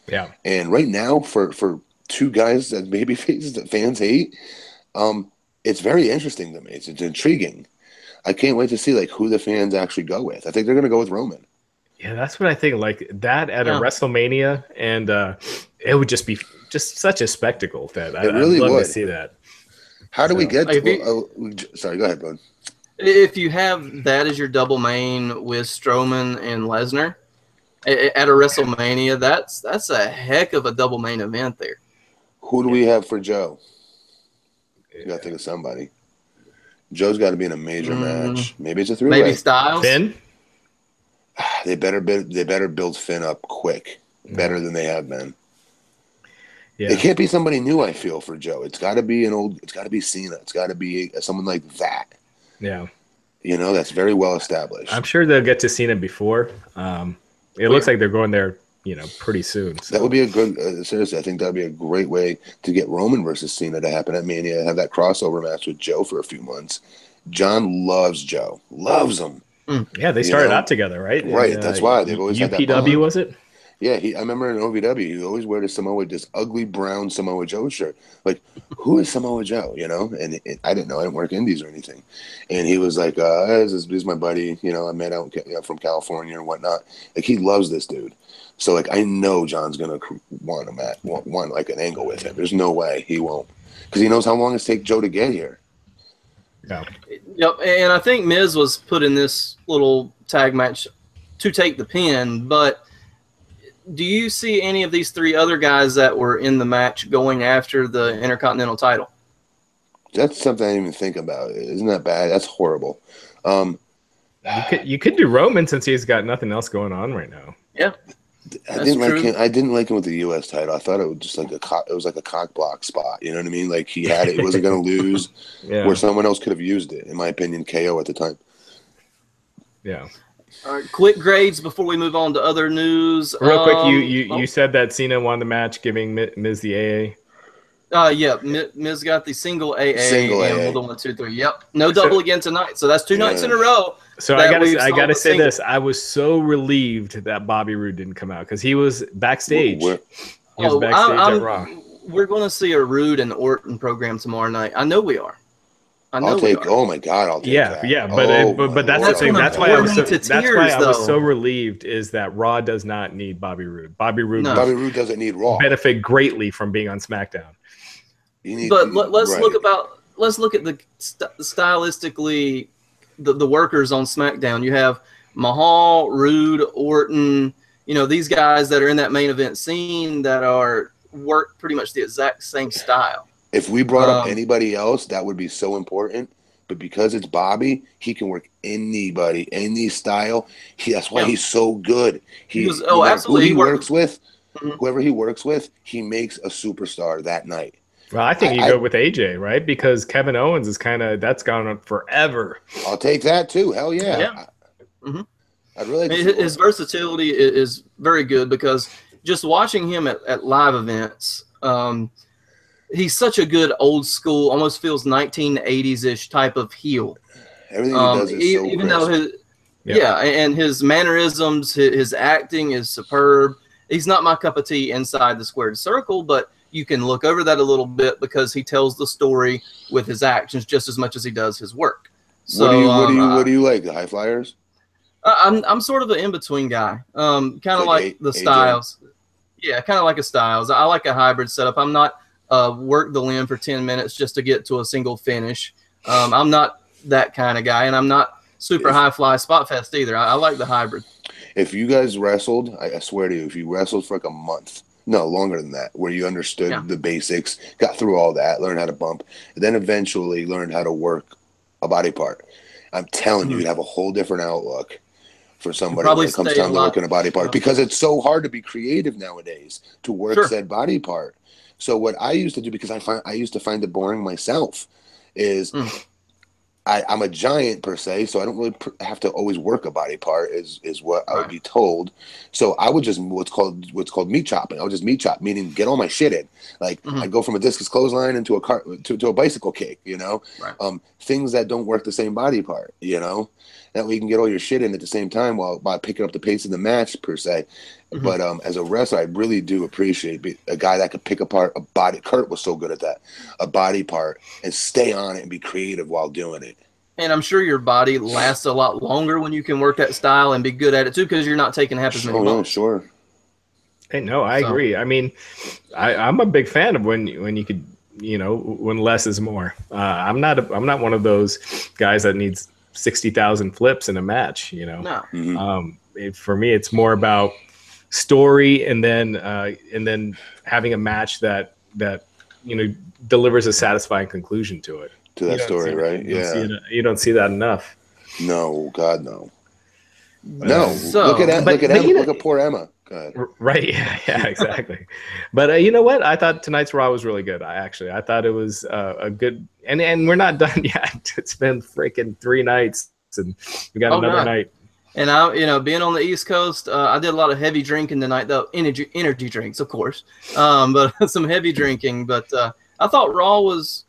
B: Yeah.
C: And right now, for two guys that baby faces that fans hate, it's very interesting to me. It's intriguing. I can't wait to see who the fans actually go with. I think they're going to go with Roman.
B: Yeah, that's what I think. Like that at a WrestleMania, and it would just be such a spectacle that I'd love to see that. How do we get?
C: Sorry, go ahead, bud.
A: If you have that as your double main with Strowman and Lesnar at a WrestleMania, that's a heck of a double main event there.
C: Who do we have for Joe? You got to think of somebody. Joe's got to be in a major match. Maybe it's a three-way.
A: Maybe Styles.
B: Finn.
C: They better build Finn up quick, better than they have been. Yeah. It can't be somebody new. I feel for Joe. It's got to be It's got to be Cena. It's got to be someone like that.
B: Yeah.
C: That's very well established.
B: I'm sure they'll get to Cena before. It looks like they're going there, pretty soon. So.
C: That would be a good, seriously, I think that would be a great way to get Roman versus Cena to happen at Mania, have that crossover match with Joe for a few months. John loves Joe. Loves him.
B: Yeah, they started out together, right?
C: Right, that's why. They've always had that bond.
B: Was it?
C: Yeah, I remember in OVW, he always wear this ugly brown Samoa Joe shirt. Like, who is Samoa Joe? You know, and I didn't know. I didn't work indies or anything. And he was like, "This is my buddy. You know, I met out from California and whatnot. Like, he loves this dude. So like, I know John's gonna want like an angle with him. There's no way he won't, because he knows how long it's take Joe to get here.
B: Yeah.
A: Yep. And I think Miz was put in this little tag match to take the pin, but do you see any of these three other guys that were in the match going after the Intercontinental title?
C: That's something I didn't even think about. Isn't that bad? That's horrible.
B: You could do Roman since he's got nothing else going on right now.
A: Yeah,
C: I didn't like him with the U.S. title. I thought it was just like it was like a cock block spot. You know what I mean? Like he had it. He wasn't going to lose.
B: Yeah.
C: Where someone else could have used it. In my opinion, KO at the time.
B: Yeah.
A: All right, quick grades before we move on to other news.
B: Real quick, you said that Cena won the match, giving Miz the AA.
A: Yeah, Miz got the single AA.
C: Single
A: and
C: AA.
A: We'll do 1, 2, 3. Yep, no double again tonight. So that's 2 nights in a row.
B: So I gotta say this: I was so relieved that Bobby Roode didn't come out because he was backstage. He was backstage at Raw.
A: We're going to see a Roode and Orton program tomorrow night. I know we are.
C: Oh my God, I'll take that.
B: Yeah, but that's the thing. That's why I was so relieved is that Raw does not need Bobby Roode. Bobby Roode
C: doesn't need Raw.
B: Benefit greatly from being on SmackDown.
A: Let's look at the stylistically the workers on SmackDown. You have Mahal, Roode, Orton. You know, these guys that are in that main event scene that work pretty much the exact same style.
C: If we brought up anybody else, that would be so important. But because it's Bobby, he can work anybody, any style. That's why he's so good. Absolutely. Whoever he works with, he makes a superstar that night.
B: Well, I think you go with AJ, right? Because Kevin Owens is that's gone on forever.
C: I'll take that too. Hell yeah. I'd really
A: his versatility is very good because just watching him at live events, he's such a good old school, almost feels 1980s-ish type of heel.
C: Everything he does is so
A: even though and his mannerisms, his acting is superb. He's not my cup of tea inside the squared circle, but you can look over that a little bit because he tells the story with his actions just as much as he does his work. So,
C: what do you like? The high flyers?
A: I'm sort of an in-between guy. Kind of like the Styles. Yeah, kind of like a Styles. I like a hybrid setup. I'm not work the limb for 10 minutes just to get to a single finish. I'm not that kind of guy, and I'm not super high fly spot fest either. I like the hybrid. If
C: you guys wrestled, I swear to you, if you wrestled for like a month, no, longer than that, where you understood the basics, got through all that, learned how to bump, and then eventually learned how to work a body part, I'm telling you, you'd have a whole different outlook for somebody when it comes time to working a body part, because it's so hard to be creative nowadays to work said body part. So what I used to do, because I used to find it boring myself, is I'm a giant per se, so I don't really have to always work a body part. Is what I would be told. So I would just what's called meat chopping. I would just meat chop, meaning get all my shit in. Like I go from a discus clothesline into a car to a bicycle kick. You know, things that don't work the same body part. You know, that way you can get all your shit in at the same time by picking up the pace of the match per se. But as a wrestler, I really do appreciate a guy that could pick apart a body. Kurt was so good at that, a body part, and stay on it and be creative while doing it.
A: And I'm sure your body lasts a lot longer when you can work that style and be good at it too, because you're not taking half as many bumps.
C: Sure.
B: Hey, no, I agree. I mean, I'm a big fan of when you could, when less is more. I'm not one of those guys that needs 60,000 flips in a match.
A: No.
B: For me, it's more about story and then having a match that delivers a satisfying conclusion to it.
C: To that story, right?
B: You don't see that enough.
C: No, God, no. No, look at poor Emma. Go ahead.
B: Right? Yeah, exactly. But you know what? I thought tonight's Raw was really good. I thought it was a good, and we're not done yet. It's been freaking 3 nights, and we got another night.
A: And I, being on the East Coast, I did a lot of heavy drinking tonight, though energy drinks, of course, but some heavy drinking. But I thought Raw was.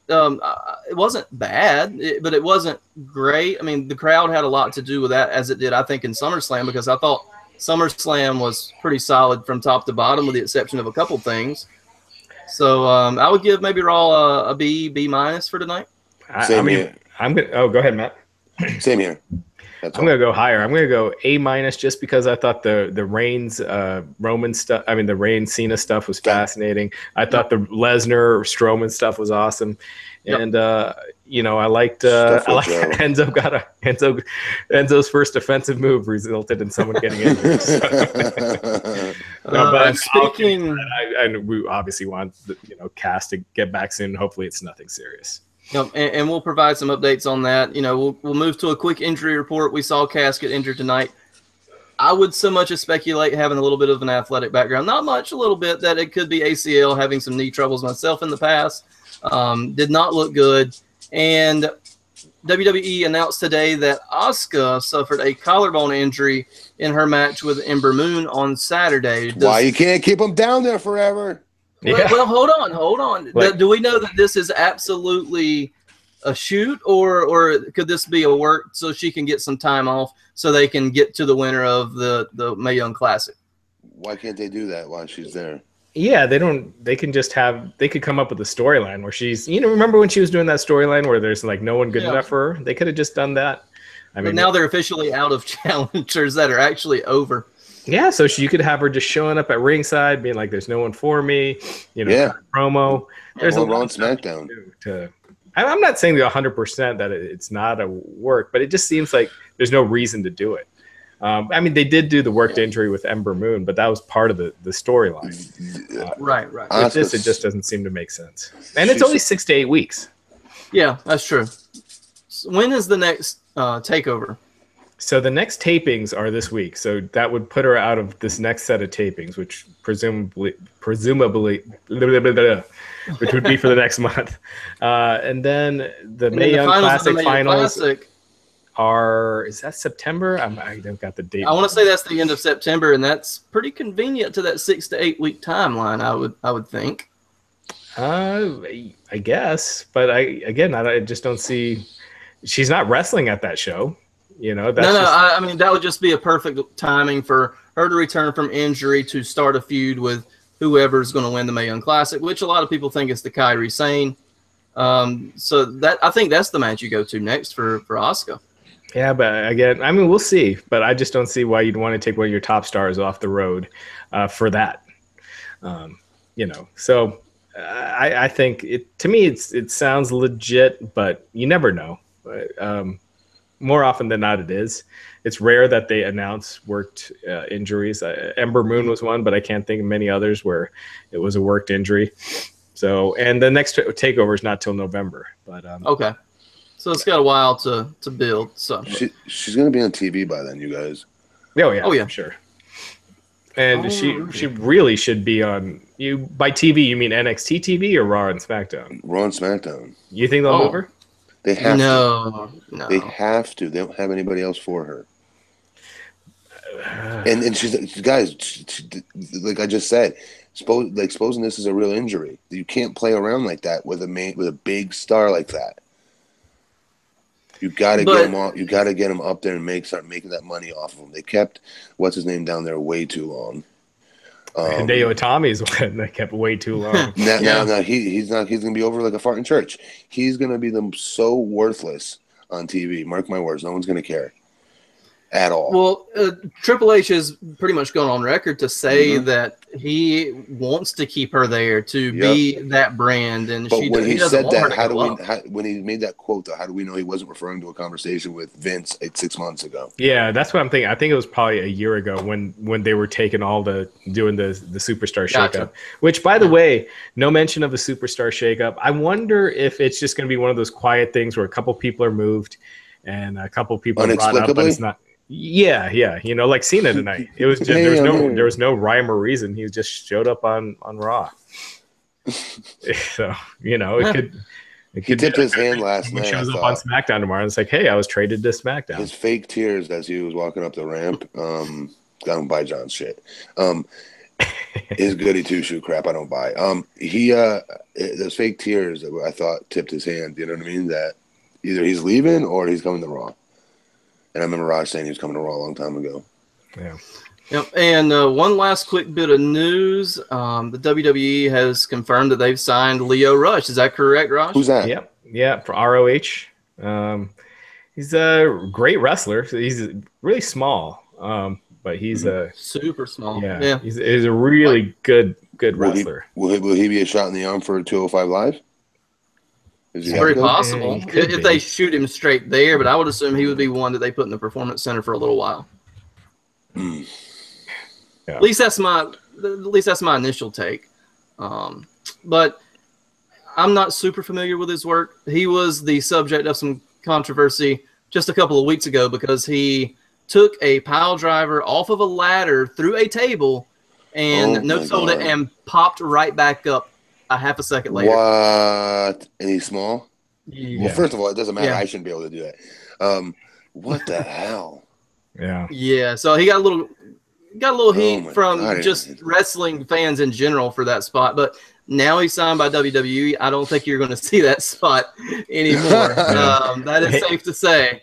A: It wasn't bad, but it wasn't great. I mean, the crowd had a lot to do with that, as it did, I think, in SummerSlam, because I thought SummerSlam was pretty solid from top to bottom, with the exception of a couple things. So I would give maybe Raw a B minus for tonight.
C: Same here.
B: I'm gonna. Oh, go ahead, Matt.
C: Same here.
B: I'm gonna go higher. I'm gonna go A minus, just because I thought the Reigns Roman stuff. I mean, the Reigns Cena stuff was fascinating. I thought the Lesnar Strowman stuff was awesome, and I liked Enzo's first offensive move resulted in someone getting injured. But speaking, we obviously want Cass to get back soon. Hopefully, it's nothing serious.
A: Yep, and we'll provide some updates on that. We'll move to a quick injury report. We saw Cass get injured tonight. I would so much as speculate, having a little bit of an athletic background, not much, a little bit, that it could be ACL, having some knee troubles myself in the past. Did not look good. And WWE announced today that Asuka suffered a collarbone injury in her match with Ember Moon on Saturday.
C: Why you can't keep them down there forever?
A: Well, hold on. Do we know that this is absolutely a shoot, or could this be a work so she can get some time off so they can get to the winner of the Mae Young Classic?
C: Why can't they do that while she's there?
B: Yeah, they could come up with a storyline where she's, remember when she was doing that storyline where there's like no one good enough for her? They could have just done that.
A: But now they're officially out of challengers that are actually over. Yeah,
B: so you could have her just showing up at ringside, being like, "There's no one for me," promo. There's a lot of
C: SmackDown.
B: I'm not saying 100% that it's not a work, but it just seems like there's no reason to do it. They did do the worked injury with Ember Moon, but that was part of the storyline.
A: Right.
B: With this, it just doesn't seem to make sense. And it's only 6 to 8 weeks.
A: Yeah, that's true. So when is the next takeover?
B: So the next tapings are this week. So that would put her out of this next set of tapings, which presumably, which would be for the next month. And then the Mae Young Classic finals is that September? I don't got the date.
A: I want to say that's the end of September, and that's pretty convenient to that 6 to 8 week timeline. I would think.
B: I guess, but I just don't see. She's not wrestling at that show.
A: That would just be a perfect timing for her to return from injury to start a feud with whoever's going to win the Mae Young Classic, which a lot of people think is the Kairi Sane. So that, I think that's the match you go to next for Asuka.
B: Yeah, but again, we'll see. But I just don't see why you'd want to take one of your top stars off the road for that. So I think to me it sounds legit, but you never know. More often than not, it is. It's rare that they announce worked injuries. Ember Moon was one, but I can't think of many others where it was a worked injury. So, and the next takeover is not till November. But
A: okay, so it's got a while to build. So
C: she's going to be on TV by then, you guys.
B: Oh yeah, I'm sure. And she really should be on by TV. You mean NXT TV or Raw and SmackDown?
C: Raw and SmackDown.
B: You think they'll move her?
C: They have
A: to. No.
C: They have to. They don't have anybody else for her. And she's guys, like I just said, exposing this is a real injury. You can't play around like that with a big star like that. You got to get him off. You got to get him up there and start making that money off of him. They kept what's his name down there way too long.
B: Hideo Itami's one that kept way too long.
C: No, he's not. He's gonna be over like a fart in church. He's gonna be so worthless on TV. Mark my words. No one's gonna care at all.
A: Well, Triple H has pretty much gone on record to say that he wants to keep her there to be that brand. And
C: but when he said that, when he made that quote, though, how do we know he wasn't referring to a conversation with Vince 6 months ago?
B: Yeah, that's what I'm thinking. I think it was probably a year ago when they were doing the superstar shakeup. Which, by the way, no mention of the superstar shakeup. I wonder if it's just going to be one of those quiet things where a couple people are moved and a couple people are brought up, but it's not. Yeah, like Cena tonight. It was just there was no rhyme or reason. He just showed up on Raw. So it could.
C: He tipped his hand last night.
B: He shows up on SmackDown tomorrow, and it's like, hey, I was traded to SmackDown.
C: His fake tears as he was walking up the ramp. I don't buy John's shit. His goody two shoe crap I don't buy. Those fake tears that I thought tipped his hand. You know what I mean? That either he's leaving or he's coming to Raw. And I remember Raj saying he was coming to Raw a long time ago.
B: Yeah.
A: Yep. And one last quick bit of news. The WWE has confirmed that they've signed Lio Rush. Is that correct, Raj?
C: Who's that?
B: Yep. Yeah, for ROH. He's a great wrestler. He's really small, but he's a
A: super small.
B: Yeah. He's a really good wrestler.
C: Will he be a shot in the arm for 205 Live?
A: It's very possible if they shoot him straight there, but I would assume he would be one that they put in the Performance Center for a little while.
B: Yeah.
A: At least that's my initial take. But I'm not super familiar with his work. He was the subject of some controversy just a couple of weeks ago because he took a pile driver off of a ladder through a table and no-sold it and popped right back up a half a second later.
C: What? And he's small?
A: Yeah.
C: Well, first of all, it doesn't matter. Yeah. I shouldn't be able to do that. What the hell?
B: Yeah.
A: Yeah. So he got a little heat from just wrestling fans in general for that spot, but now he's signed by WWE. I don't think you're going to see that spot anymore. That is safe to say.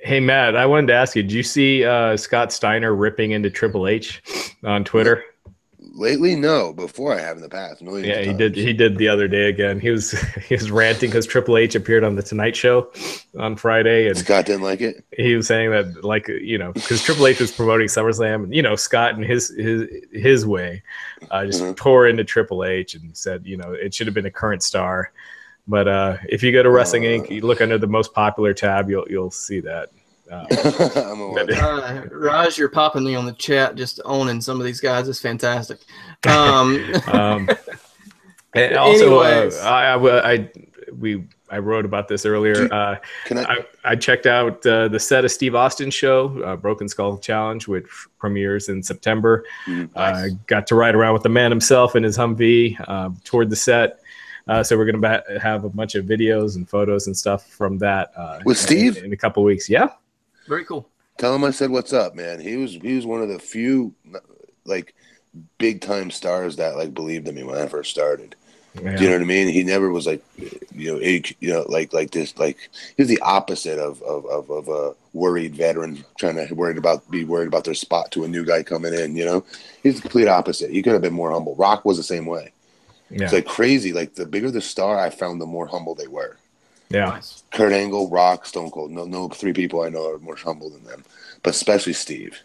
B: Hey, Matt, I wanted to ask you, did you see Scott Steiner ripping into Triple H on Twitter?
C: Lately, no. Before I have in the past.
B: Yeah, he did. He did the other day again. He was ranting because Triple H appeared on the Tonight Show on Friday, and
C: Scott didn't like it.
B: He was saying that, like, because Triple H was promoting SummerSlam, and Scott in his way just tore into Triple H and said, it should have been a current star. But if you go to Wrestling Inc., you look under the most popular tab, you'll see that.
A: Raj, you're popping me on the chat, just owning some of these guys. It's fantastic.
B: And also, I wrote about this earlier. I checked out the set of Steve Austin's show, Broken Skull Challenge, which premieres in September.
C: Nice.
B: Got to ride around with the man himself in his Humvee, toured the set. So we're going to have a bunch of videos and photos and stuff from that
C: with Steve
B: in a couple of weeks. Yeah.
A: Very cool.
C: Tell him I said what's up, man. He was one of the few big time stars that believed in me when I first started. Yeah. Do you know what I mean? He never was like this. He's the opposite of a worried veteran trying to worried about their spot to a new guy coming in. He's the complete opposite. He could have been more humble. Rock was the same way. Yeah. It's crazy. The bigger the star, I found the more humble they were.
B: Yeah.
A: Nice.
C: Kurt Angle, Rock, Stone Cold. No three people I know are more humble than them, but especially Steve.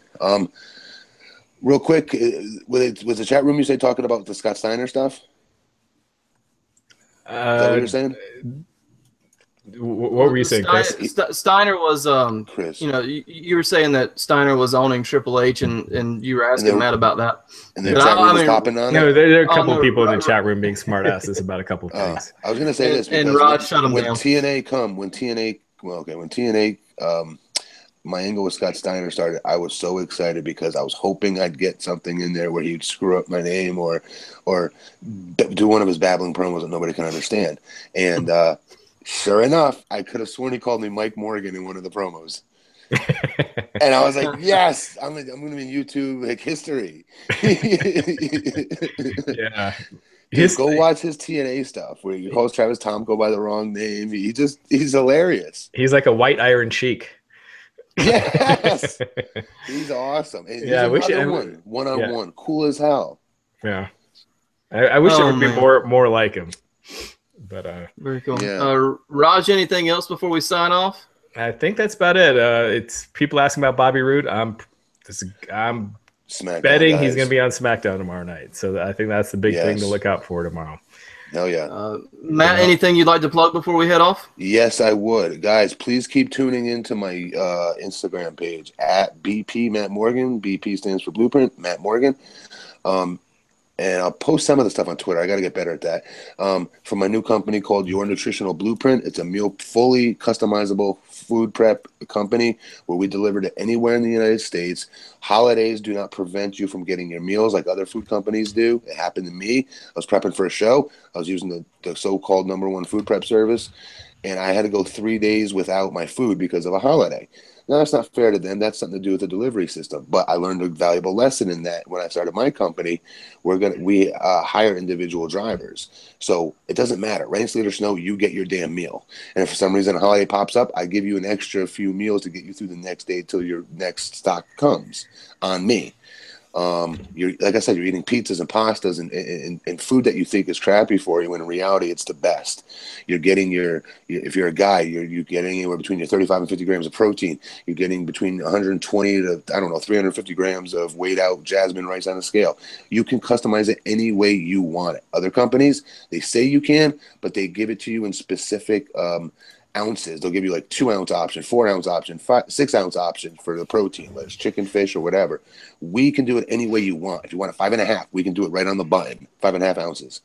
C: Real quick, was the chat room you say talking about the Scott Steiner stuff? Is that what you're saying?
B: What were you saying, Chris?
A: Steiner was,
C: Chris.
A: you were saying that Steiner was owning Triple H, and you were asking Matt about that.
C: And the chat room was topping on it?
B: No, there are a couple people in the chat room being smartasses about a couple of things.
C: I was going to say this.
A: And Raj shut him down.
C: When TNA, my angle with Scott Steiner started, I was so excited because I was hoping I'd get something in there where he'd screw up my name or do one of his babbling promos that nobody can understand. And sure enough, I could have sworn he called me Mike Morgan in one of the promos. And I was like, yes, I'm going to be in YouTube history.
B: Yeah.
C: Dude, go watch his TNA stuff where he calls Travis Tom go by the wrong name. He's hilarious.
B: He's like a white Iron Sheik.
C: Yes. He's awesome. And
B: yeah,
C: one-on-one. Cool as hell.
B: Yeah. I wish there would be more like him. But
A: very cool.
C: Yeah.
A: Raj, anything else before we sign off?
B: I think that's about it. It's people asking about Bobby Roode. I'm betting he's going to be on SmackDown tomorrow night. So I think that's the big thing to look out for tomorrow.
C: Hell yeah.
A: Matt, anything you'd like to plug before we head off?
C: Yes, I would. Guys, please keep tuning into my Instagram page at BP Matt Morgan. BP stands for Blueprint, Matt Morgan. And I'll post some of the stuff on Twitter. I got to get better at that. From my new company called Your Nutritional Blueprint. It's a fully customizable food prep company where we deliver to anywhere in the United States. Holidays do not prevent you from getting your meals like other food companies do. It happened to me. I was prepping for a show. I was using the so-called #1 food prep service, and I had to go 3 days without my food because of a holiday. Now, that's not fair to them. That's something to do with the delivery system. But I learned a valuable lesson in that when I started my company. We hire individual drivers. So it doesn't matter. Rain, sleet, or snow, you get your damn meal. And if for some reason a holiday pops up, I give you an extra few meals to get you through the next day till your next stock comes on me. You're, like I said, you're eating pizzas and pastas and food that you think is crappy for you, when in reality it's the best. You're getting if you're a guy, you're getting anywhere between your 35 and 50 grams of protein. You're getting between 120 to, I don't know, 350 grams of weighed out jasmine rice on a scale. You can customize it any way you want it. Other companies, they say you can, but they give it to you in specific ounces. They'll give you like 2-ounce option, 4-ounce option, 6-ounce option for the protein, whether it's chicken, fish, or whatever. We can do it any way you want. If you want a 5.5, we can do it right on the button, 5.5 ounces.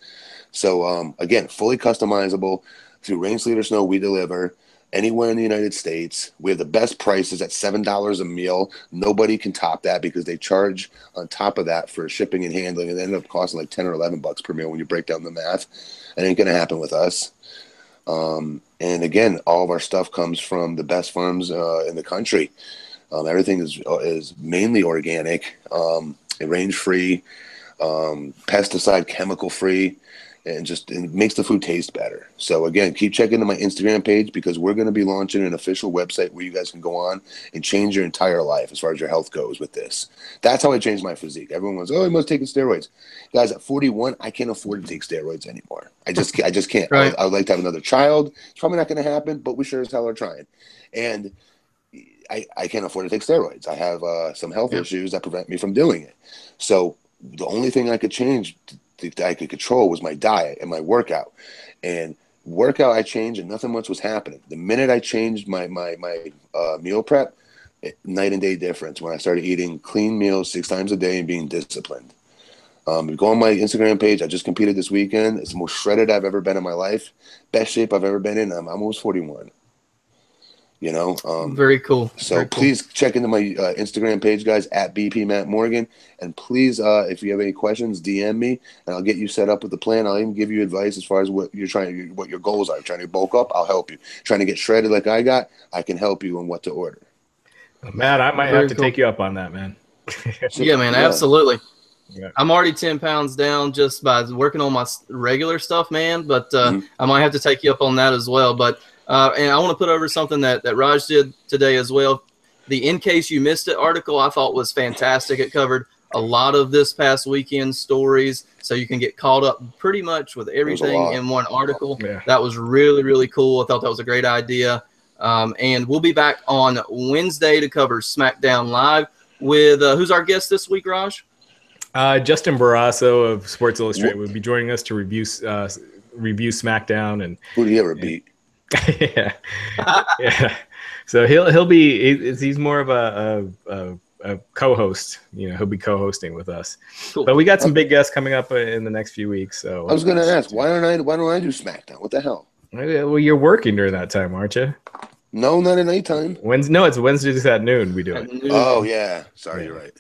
C: So again, fully customizable through rain, sleet, or snow. We deliver anywhere in the United States. We have the best prices at $7 a meal. Nobody can top that, because they charge on top of that for shipping and handling, and they end up costing like 10 or 11 bucks per meal when you break down the math. It ain't gonna happen with us. And again, all of our stuff comes from the best farms in the country. Everything is mainly organic, range free, pesticide, chemical free, and it makes the food taste better. So again, keep checking into my Instagram page, because we're going to be launching an official website where you guys can go on and change your entire life as far as your health goes with this. That's how I changed my physique. Everyone was, oh, he must take steroids. Guys, at 41, I can't afford to take steroids anymore. I just can't.
A: Right.
C: I would like to have another child. It's probably not going to happen, but we sure as hell are trying. And I can't afford to take steroids. I have some health issues that prevent me from doing it. So the only thing I could change, that I could control, was my diet and my workout. And workout I changed, and nothing much was happening. The minute I changed my meal prep, night and day difference when I started eating clean meals 6 times a day and being disciplined. Go on my Instagram page. I just competed this weekend. It's the most shredded I've ever been in my life. Best shape I've ever been in. I'm almost 41. You know,
A: very cool.
C: So
A: very cool.
C: Please check into my Instagram page, guys, at BP Matt Morgan. And please, if you have any questions, DM me, and I'll get you set up with the plan. I'll even give you advice as far as what your goals are. Trying to bulk up, I'll help you. Trying to get shredded like I can help you on what to order.
B: Matt, I might have to take you up on that, man.
A: Yeah, man, absolutely.
B: Yeah.
A: I'm already 10 pounds down just by working on my regular stuff, man. But I might have to take you up on that as well. But and I want to put over something that Raj did today as well. The In Case You Missed It article I thought was fantastic. It covered a lot of this past weekend stories, so you can get caught up pretty much with everything in one article.
B: Yeah.
A: That was really, really cool. I thought that was a great idea. And we'll be back on Wednesday to cover SmackDown Live with who's our guest this week, Raj?
B: Justin Barrasso of Sports Illustrated will be joining us to review SmackDown. And
C: who do you ever beat?
B: Yeah. So he's more of a co-host. You know, he'll be co-hosting with us.
A: Cool.
B: But we got some big guests coming up in the next few weeks. So
C: I was going to ask, why don't I do SmackDown? What the hell?
B: Well, you're working during that time, aren't you?
C: No, not at nighttime.
B: No, it's Wednesdays at noon. We do it.
C: Oh yeah, sorry, you're right.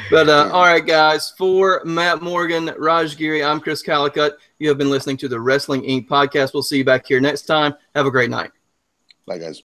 A: But all right, guys, for Matt Morgan, Raj Giri, I'm Chris Callicutt. You have been listening to the Wrestling Inc. podcast. We'll see you back here next time. Have a great night.
C: Bye, guys.